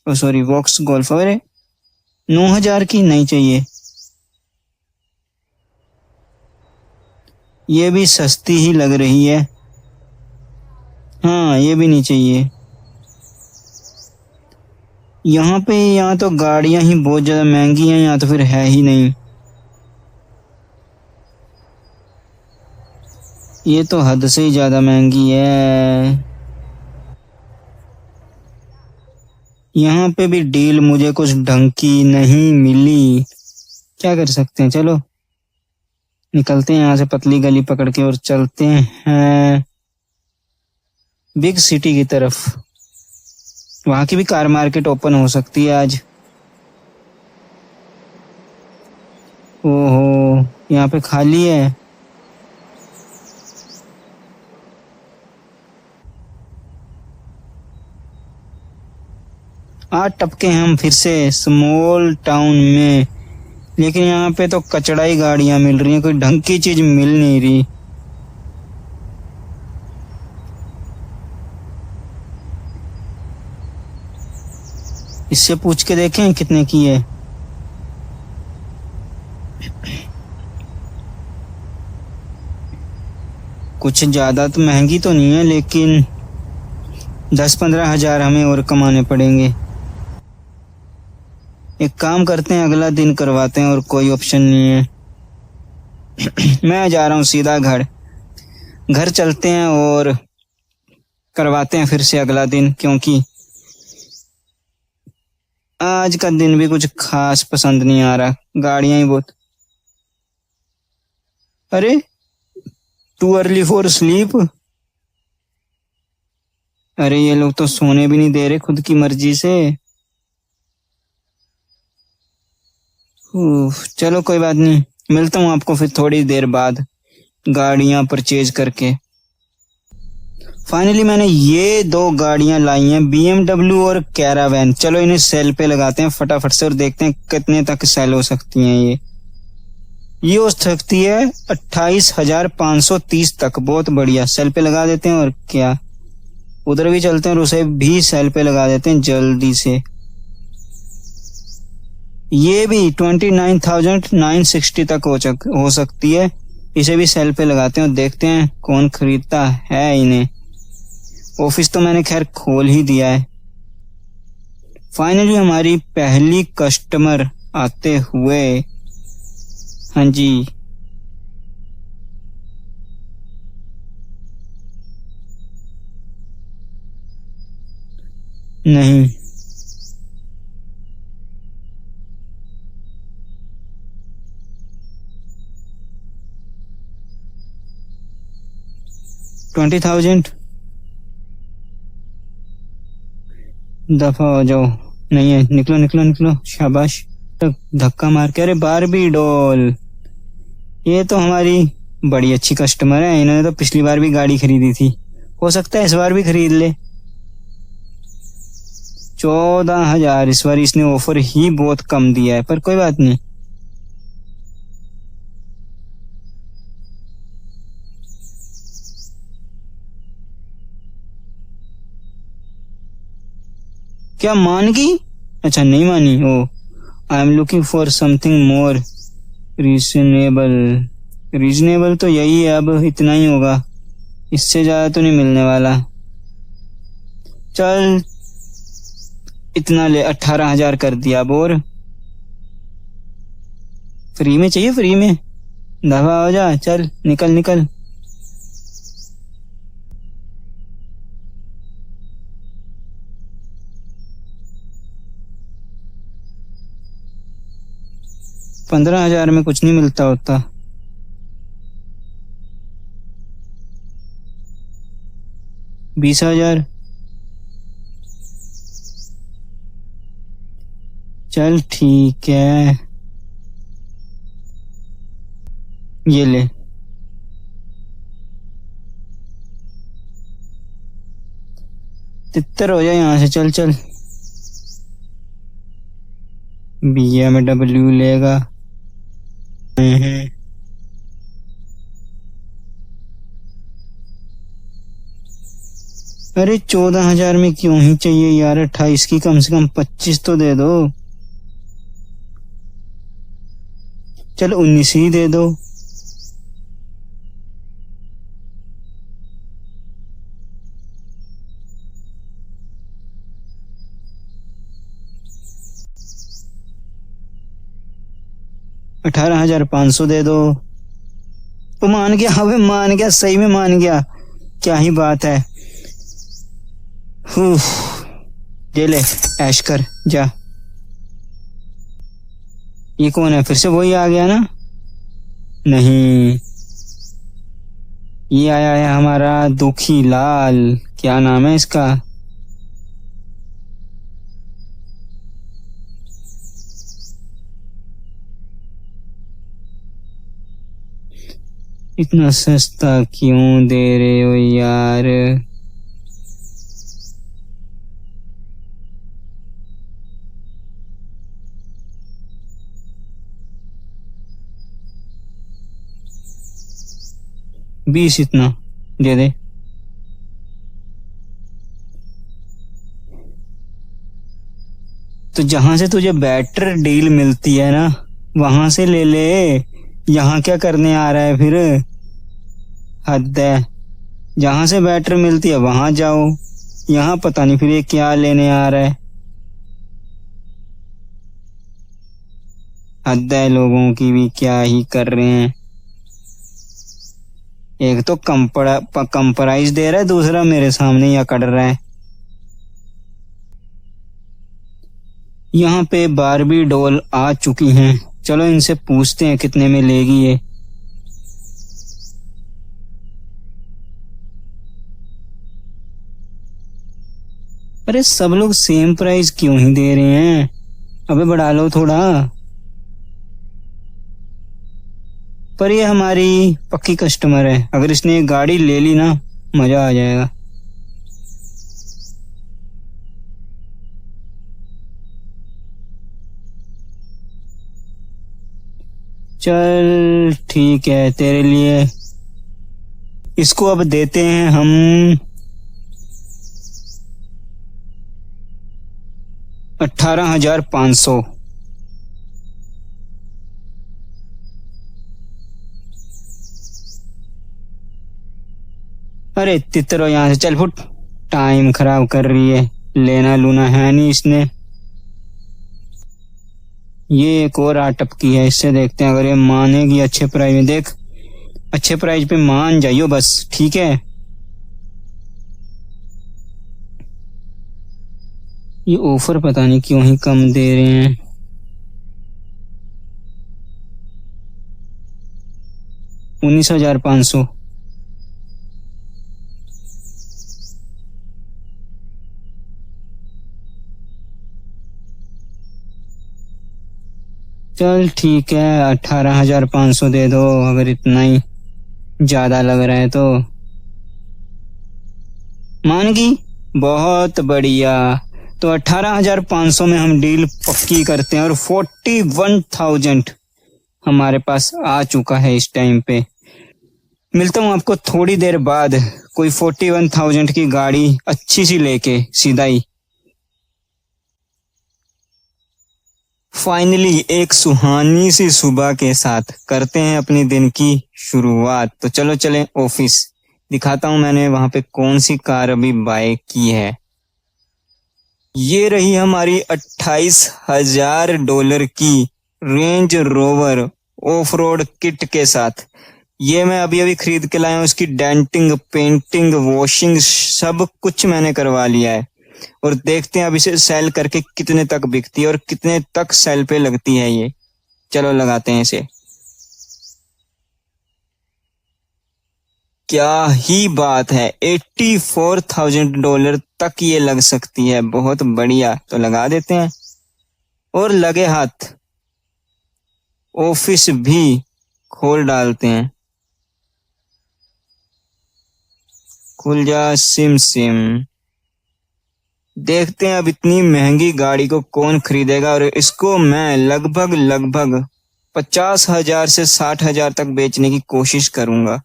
ओ सॉरी वॉक्स गोल्फ। अरे 9,000 की नहीं चाहिए, ये भी सस्ती ही लग रही है। हाँ ये भी नहीं चाहिए। यहाँ तो गाड़ियां ही बहुत ज्यादा महंगी हैं, यहाँ तो फिर है ही नहीं। ये तो हद से ही ज्यादा महंगी है। यहाँ पे भी डील मुझे कुछ ढंग की नहीं मिली, क्या कर सकते हैं। चलो निकलते हैं यहाँ से, पतली गली पकड़ के, और चलते हैं बिग सिटी की तरफ। वहां की भी कार मार्केट ओपन हो सकती है आज। ओहो यहाँ पे खाली है। आ टपके हैं हम फिर से स्मॉल टाउन में, लेकिन यहाँ पे तो कचड़ा ही गाड़ियां मिल रही हैं, कोई ढंग की चीज मिल नहीं रही। इससे पूछ के देखें कितने की है। कुछ ज्यादा तो महंगी तो नहीं है, लेकिन 10-15 हजार हमें और कमाने पड़ेंगे। एक काम करते हैं, अगला दिन करवाते हैं, और कोई ऑप्शन नहीं है। मैं जा रहा हूँ सीधा घर चलते हैं और करवाते हैं फिर से अगला दिन, क्योंकि आज का दिन भी कुछ खास पसंद नहीं आ रहा, गाड़ियां ही बहुत। अरे टू अर्ली फॉर स्लीप। अरे ये लोग तो सोने भी नहीं दे रहे खुद की मर्जी से। चलो कोई बात नहीं, मिलता हूँ आपको फिर थोड़ी देर बाद गाड़ियां परचेज करके। फाइनली मैंने ये 2 गाड़ियां लाई हैं, BMW और कैरावैन। चलो इन्हें सेल पे लगाते हैं फटाफट से और देखते हैं कितने तक सेल हो सकती हैं। ये हो सकती है 28,530 तक, बहुत बढ़िया। सेल पे लगा देते हैं, और क्या उधर भी चलते हैं और उसे भी सेल पे लगा देते हैं जल्दी से। ये भी 29,960 तक हो सकती है, इसे भी सेल पे लगाते हैं और देखते हैं कौन खरीदता है इन्हें। ऑफिस तो मैंने खैर खोल ही दिया है। फाइनली हमारी पहली कस्टमर आते हुए। हाँ जी, नहीं 20,000। दफा हो जाओ, नहीं है, निकलो निकलो निकलो, शाबाश। धक्का मार के। अरे बारबी डॉल, ये तो हमारी बड़ी अच्छी कस्टमर है, इन्होंने तो पिछली बार भी गाड़ी खरीदी थी, हो सकता है इस बार भी खरीद ले। 14,000 इस बार इसने ऑफर ही बहुत कम दिया है, पर कोई बात नहीं। क्या मान गई? अच्छा नहीं मानी। Oh, I am looking for something more reasonable. Reasonable तो यही है, अब इतना ही होगा, इससे ज्यादा तो नहीं मिलने वाला। चल इतना ले, 18,000 कर दिया। अब और फ्री में चाहिए, फ्री में। दफा हो जा, चल निकल निकल। $15,000 में कुछ नहीं मिलता होता। $20,000। चल ठीक है, ये ले। तितर हो जाए यहाँ से, चल चल। BMW लेगा। अरे 14,000 में क्यों ही चाहिए यार, 28 की कम से कम 25 तो दे दो। चल 19 ही दे दो। $18,500 दे दो। वो मान गया, हमें मान गया, सही में मान गया, क्या ही बात है। ये ले, ऐश कर जा। ये कौन है, फिर से वही आ गया ना? नहीं, ये आया है हमारा दुखी लाल, क्या नाम है इसका? इतना सस्ता क्यों दे रहे हो यार? 20 इतना दे दे। तो जहां से तुझे बेटर डील मिलती है ना वहां से ले ले। यहाँ क्या करने आ रहा है फिर? हद है। जहां से बेटर मिलती है वहां जाओ। यहाँ पता नहीं फिर ये क्या लेने आ रहा है। हद है, लोगों की भी क्या ही कर रहे हैं। एक तो कम प्राइस दे रहा है, दूसरा मेरे सामने ही अकड़ रहा है। यहाँ पे बारबी डॉल आ चुकी हैं। चलो इनसे पूछते हैं कितने में लेगी ये। अरे सब लोग सेम प्राइस क्यों ही दे रहे हैं? अबे बढ़ा लो थोड़ा। पर ये हमारी पक्की कस्टमर है, अगर इसने ये गाड़ी ले ली ना मजा आ जाएगा। चल ठीक है, तेरे लिए इसको अब देते हैं हम 18,500। अरे तितरो यहाँ से चल फुट। टाइम खराब कर रही है, लेना लूना है नहीं इसने। ये एक और आटप की है, इससे देखते हैं अगर ये मानेगी अच्छे प्राइस में। देख अच्छे प्राइस पे मान जाइयो बस, ठीक है। ये ऑफर पता नहीं क्यों ही कम दे रहे हैं। $19,500। चल ठीक है, 18,500 दे दो, अगर इतना ही ज्यादा लग रहा है तो। मान गई? बहुत बढ़िया। तो 18,500 में हम डील पक्की करते हैं और 41,000 हमारे पास आ चुका है इस टाइम पे। मिलता हूँ आपको थोड़ी देर बाद कोई 41,000 की गाड़ी अच्छी सी लेके सीधा ही। फाइनली एक सुहानी सी सुबह के साथ करते हैं अपनी दिन की शुरुआत। तो चलो चलें ऑफिस, दिखाता हूं मैंने वहां पे कौन सी कार अभी बाय की है। ये रही हमारी $28,000 की range rover of road kit के साथ। ये मैं अभी अभी खरीद के लाया हूँ। इसकी डेंटिंग, पेंटिंग, वॉशिंग सब कुछ मैंने करवा लिया है और देखते हैं अब इसे सेल करके कितने तक बिकती है और कितने तक सेल पे लगती है ये। चलो लगाते हैं इसे। क्या ही बात है, $84,000 तक ये लग सकती है। बहुत बढ़िया, तो लगा देते हैं और लगे हाथ ऑफिस भी खोल डालते हैं। खुल जा सिम सिम। देखते हैं अब इतनी महंगी गाड़ी को कौन खरीदेगा और इसको मैं लगभग 50,000 से 60,000 तक बेचने की कोशिश करूंगा।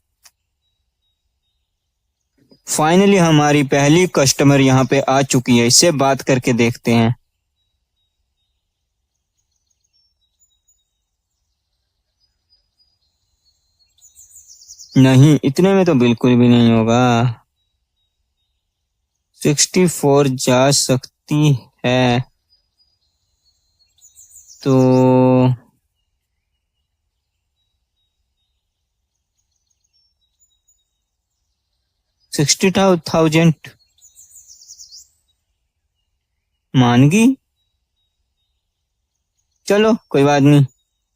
फाइनली हमारी पहली कस्टमर यहाँ पे आ चुकी है, इससे बात करके देखते हैं। नहीं, इतने में तो बिल्कुल भी नहीं होगा। 64 जा सकती है तो 60,000 मान गई। चलो कोई बात नहीं,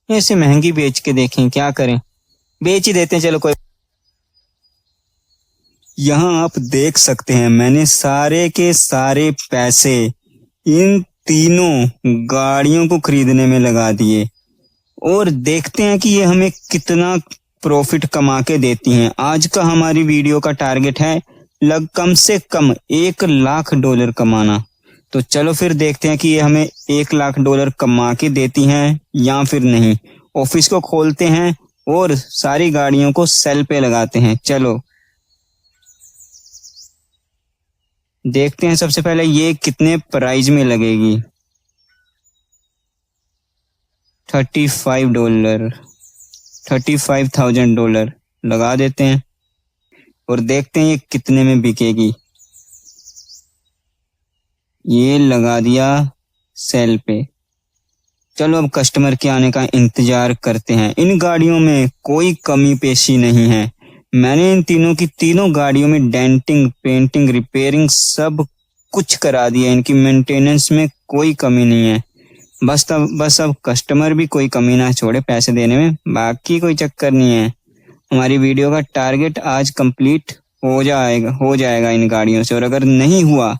ऐसे महंगी बेच के देखें, क्या करें, बेच ही देते हैं। चलो कोई। यहाँ आप देख सकते हैं मैंने सारे के सारे पैसे इन तीनों गाड़ियों को खरीदने में लगा दिए और देखते हैं कि ये हमें कितना प्रॉफिट कमा के देती हैं। आज का हमारी वीडियो का टारगेट है कम से कम $1,00,000 कमाना। तो चलो फिर देखते हैं कि ये हमें $1,00,000 कमा के देती हैं या फिर नहीं। ऑफिस को खोलते हैं और सारी गाड़ियों को सेल पे लगाते हैं। चलो देखते हैं सबसे पहले ये कितने प्राइस में लगेगी। $35, $35,000 लगा देते हैं और देखते हैं ये कितने में बिकेगी। ये लगा दिया सेल पे। चलो अब कस्टमर के आने का इंतजार करते हैं। इन गाड़ियों में कोई कमी पेशी नहीं है। मैंने इन तीनों की तीनों गाड़ियों में डेंटिंग, पेंटिंग, रिपेयरिंग सब कुछ करा दिया। इनकी मेंटेनेंस में कोई कमी नहीं है। बस अब कस्टमर भी कोई कमी ना छोड़े पैसे देने में, बाकी कोई चक्कर नहीं है। हमारी वीडियो का टारगेट आज कंप्लीट हो जाएगा इन गाड़ियों से, और अगर नहीं हुआ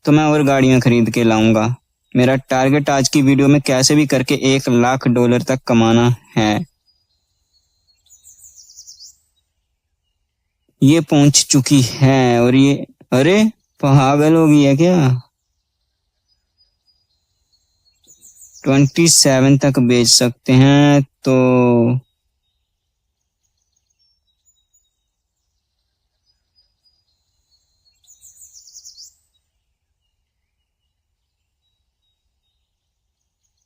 तो मैं और गाड़ियां खरीद के लाऊंगा। मेरा टारगेट आज की वीडियो में कैसे भी करके $1,00,000 तक कमाना है। ये पहुंच चुकी है और ये, अरे पागल हो गई है क्या? 27 तक बेच सकते हैं तो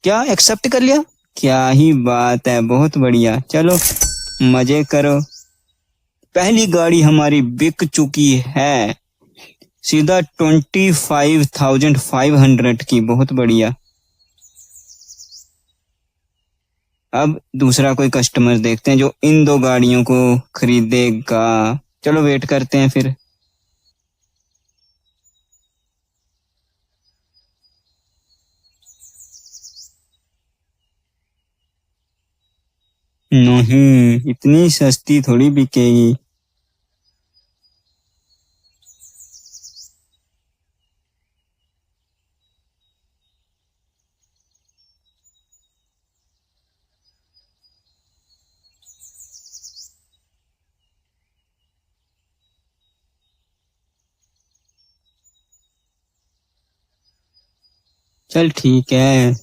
क्या एक्सेप्ट कर लिया? क्या ही बात है, बहुत बढ़िया। चलो मजे करो। पहली गाड़ी हमारी बिक चुकी है, सीधा 25,500 की। बहुत बढ़िया। अब दूसरा कोई कस्टमर देखते हैं जो इन दो गाड़ियों को खरीदेगा। चलो वेट करते हैं फिर। नहीं, इतनी सस्ती थोड़ी बिकेगी। चल ठीक है,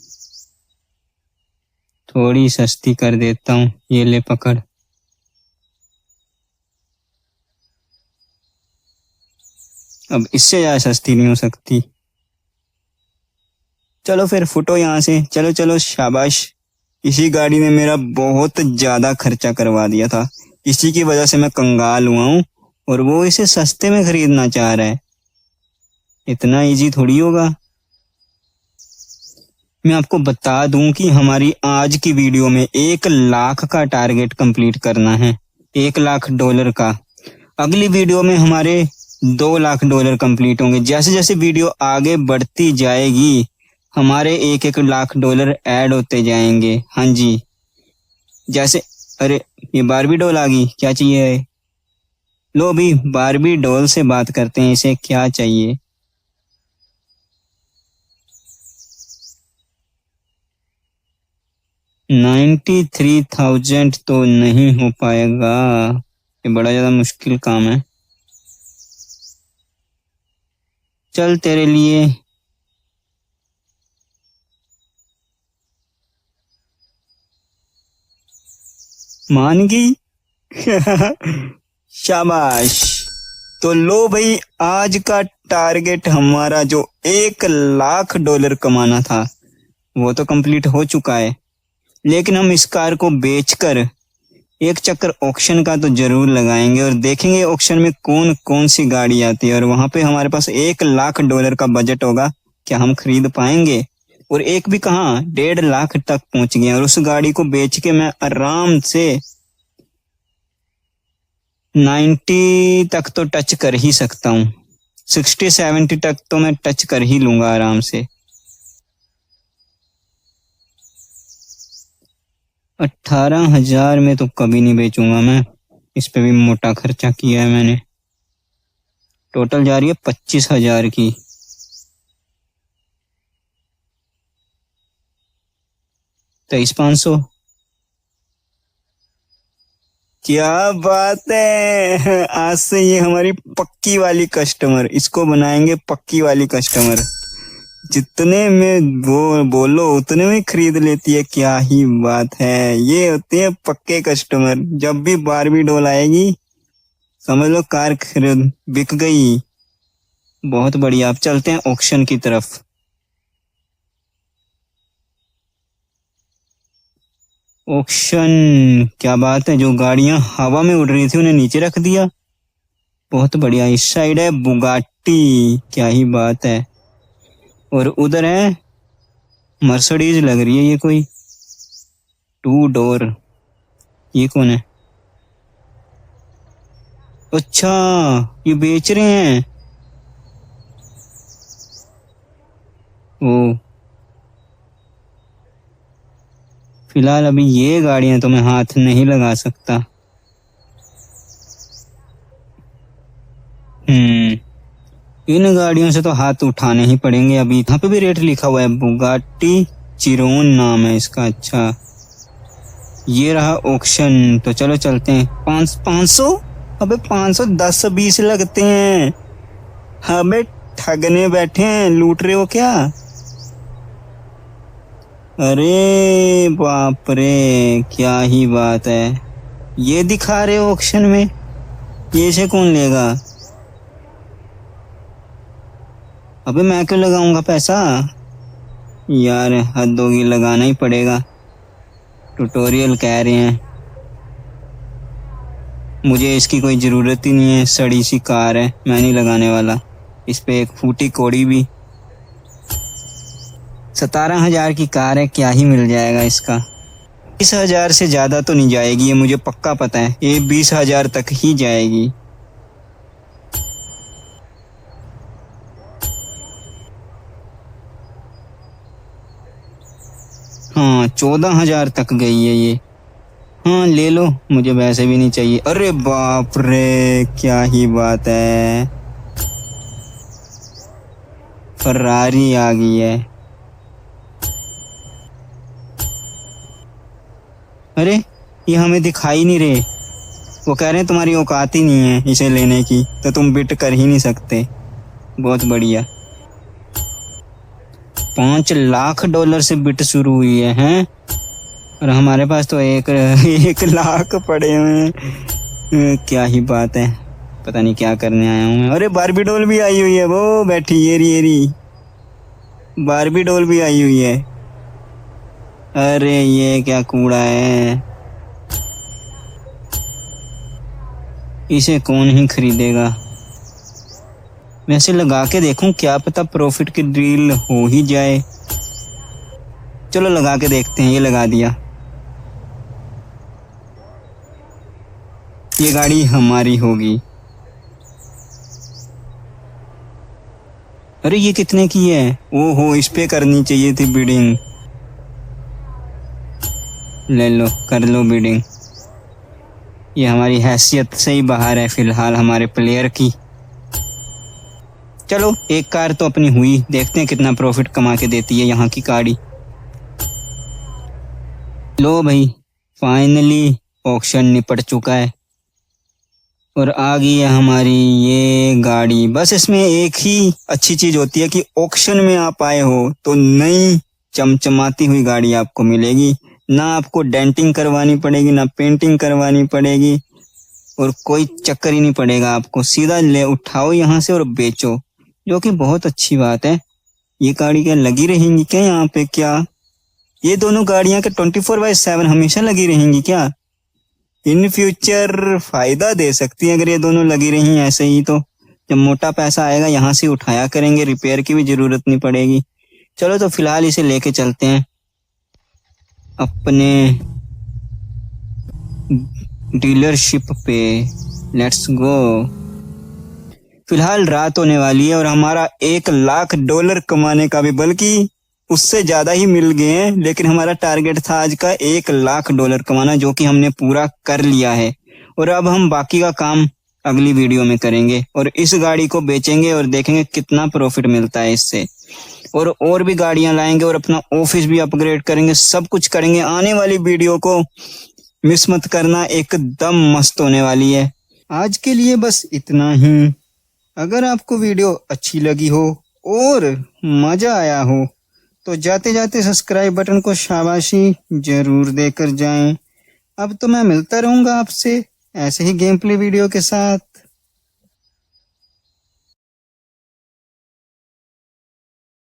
थोड़ी सस्ती कर देता हूँ। ये ले पकड़। अब इससे ज्यादा सस्ती नहीं हो सकती। चलो फिर फुटो यहाँ से। चलो चलो, शाबाश। इसी गाड़ी ने मेरा बहुत ज्यादा खर्चा करवा दिया था। इसी की वजह से मैं कंगाल हुआ हूँ और वो इसे सस्ते में खरीदना चाह रहा है। इतना इजी थोड़ी होगा। मैं आपको बता दूं कि हमारी आज की वीडियो में 1,00,000 का टारगेट कंप्लीट करना है, $1,00,000 का। अगली वीडियो में हमारे $2,00,000 कंप्लीट होंगे। जैसे जैसे वीडियो आगे बढ़ती जाएगी हमारे $1,00,000 ऐड होते जाएंगे। हाँ जी, जैसे, अरे ये बारबी डॉल आ गई, क्या चाहिए? लो अभी बारबी डॉल से बात करते हैं, इसे क्या चाहिए। $93,000 तो नहीं हो पाएगा, ये बड़ा ज्यादा मुश्किल काम है। चल तेरे लिए मान गई। शाबाश। तो लो भाई, आज का टारगेट हमारा जो $1,00,000 कमाना था वो तो कंप्लीट हो चुका है। लेकिन हम इस कार को बेचकर एक चक्कर ऑक्शन का तो जरूर लगाएंगे और देखेंगे ऑक्शन में कौन कौन सी गाड़ी आती है, और वहां पे हमारे पास $1,00,000 का बजट होगा। क्या हम खरीद पाएंगे? और एक भी कहाँ, 1.5 लाख तक पहुंच गए, और उस गाड़ी को बेच के मैं आराम से 90 तक तो टच कर ही सकता हूँ। 60-70 तक तो मैं टच कर ही लूंगा आराम से। 18,000 में तो कभी नहीं बेचूंगा मैं। इस पे भी मोटा खर्चा किया है मैंने। टोटल जा रही है 25,000 की। $23,500। क्या बात है, आज से ये हमारी पक्की वाली कस्टमर। इसको बनाएंगे पक्की वाली कस्टमर। जितने में वो बोलो उतने में खरीद लेती है, क्या ही बात है। ये होते हैं पक्के कस्टमर। जब भी बारबी डॉल आएगी समझ लो कार खरीद बिक गई। बहुत बढ़िया, अब चलते हैं ऑक्शन की तरफ। ऑक्शन, क्या बात है, जो गाड़ियां हवा में उड़ रही थी उन्हें नीचे रख दिया। बहुत बढ़िया। इस साइड है बुगाटी, क्या ही बात है। और उधर है मर्सिडीज लग रही है ये कोई 2 डोर। ये कौन है? अच्छा, ये बेच रहे हैं। ओ, फिलहाल अभी ये गाड़ियां तो मैं हाथ नहीं लगा सकता। इन गाड़ियों से तो हाथ उठाने ही पड़ेंगे अभी। यहाँ पे भी रेट लिखा हुआ है, बुगाटी चिरोन नाम है इसका। अच्छा, ये रहा ऑक्शन। तो चलो चलते हैं। 500। अबे 500, 10-20 लगते हैं। हमें ठगने बैठे हैं, लूट रहे हो क्या? अरे बाप रे, क्या ही बात है। ये दिखा रहे हो ऑक्शन में, ये से कौन लेगा? अबे मैं क्यों लगाऊंगा पैसा यार, हद होगी, लगाना ही पड़ेगा। ट्यूटोरियल कह रहे हैं, मुझे इसकी कोई जरूरत ही नहीं है। सड़ी सी कार है, मैं नहीं लगाने वाला। इस पे एक फूटी कौड़ी भी। 17,000 की कार है, क्या ही मिल जाएगा इसका। 20,000 से ज्यादा तो नहीं जाएगी ये, मुझे पक्का पता है। ये 20,000 तक ही जाएगी। हाँ, 14,000 तक गई है ये। हाँ ले लो, मुझे वैसे भी नहीं चाहिए। अरे बाप रे, क्या ही बात है। फरारी आ गई है। अरे ये हमें दिखाई नहीं रहे। वो कह रहे हैं तुम्हारी औकात ही नहीं है इसे लेने की, तो तुम बिट कर ही नहीं सकते। बहुत बढ़िया। $5 लाख से बिट शुरू हुई है, हैं? और हमारे पास तो 1 लाख पड़े हुए हैं। क्या ही बात है, पता नहीं क्या करने आया हूँ मैं। अरे बारबी डॉल भी आई हुई है, वो बैठी ये बारबी डॉल भी आई हुई है। अरे ये क्या कूड़ा है, इसे कौन ही खरीदेगा। वैसे लगा के देखूं, क्या पता प्रॉफिट की डील हो ही जाए। चलो लगा के देखते हैं। ये लगा दिया। ये गाड़ी हमारी होगी। अरे ये कितने की है? ओहो, इस पे करनी चाहिए थी बिडिंग। ले लो, कर लो बिडिंग। ये हमारी हैसियत से ही बाहर है फिलहाल, हमारे प्लेयर की। चलो एक कार तो अपनी हुई, देखते हैं कितना प्रॉफिट कमा के देती है यहाँ की गाड़ी। लो भाई, फाइनली ऑक्शन निपट चुका है और आ गई है हमारी ये गाड़ी। बस इसमें एक ही अच्छी चीज होती है कि ऑक्शन में आप आए हो तो नई चमचमाती हुई गाड़ी आपको मिलेगी। ना आपको डेंटिंग करवानी पड़ेगी, ना पेंटिंग करवानी पड़ेगी, और कोई चक्कर ही नहीं पड़ेगा आपको। सीधा ले उठाओ यहाँ से और बेचो, जो कि बहुत अच्छी बात है। ये गाड़ी क्या लगी रहेंगी क्या यहाँ पे? क्या ये दोनों गाड़ियां के 24/7 हमेशा लगी रहेंगी क्या? इन फ्यूचर फायदा दे सकती है अगर ये दोनों लगी रही ऐसे ही। तो जब मोटा पैसा आएगा यहाँ से उठाया करेंगे, रिपेयर की भी जरूरत नहीं पड़ेगी। चलो तो फिलहाल इसे लेके चलते हैं अपने डीलरशिप पे। Let's go. फिलहाल रात होने वाली है और हमारा $1 लाख कमाने का भी, बल्कि उससे ज्यादा ही मिल गए हैं। लेकिन हमारा टारगेट था आज का $1 लाख कमाना, जो कि हमने पूरा कर लिया है। और अब हम बाकी का काम अगली वीडियो में करेंगे और इस गाड़ी को बेचेंगे और देखेंगे कितना प्रॉफिट मिलता है इससे। और भी गाड़ियां लाएंगे और अपना ऑफिस भी अपग्रेड करेंगे, सब कुछ करेंगे। आने वाली वीडियो को मिस मत करना, एकदम मस्त होने वाली है। आज के लिए बस इतना ही। अगर आपको वीडियो अच्छी लगी हो और मजा आया हो तो जाते जाते सब्सक्राइब बटन को शाबाशी जरूर देकर जाएं। अब तो मैं मिलता रहूंगा आपसे ऐसे ही गेम प्ले वीडियो के साथ।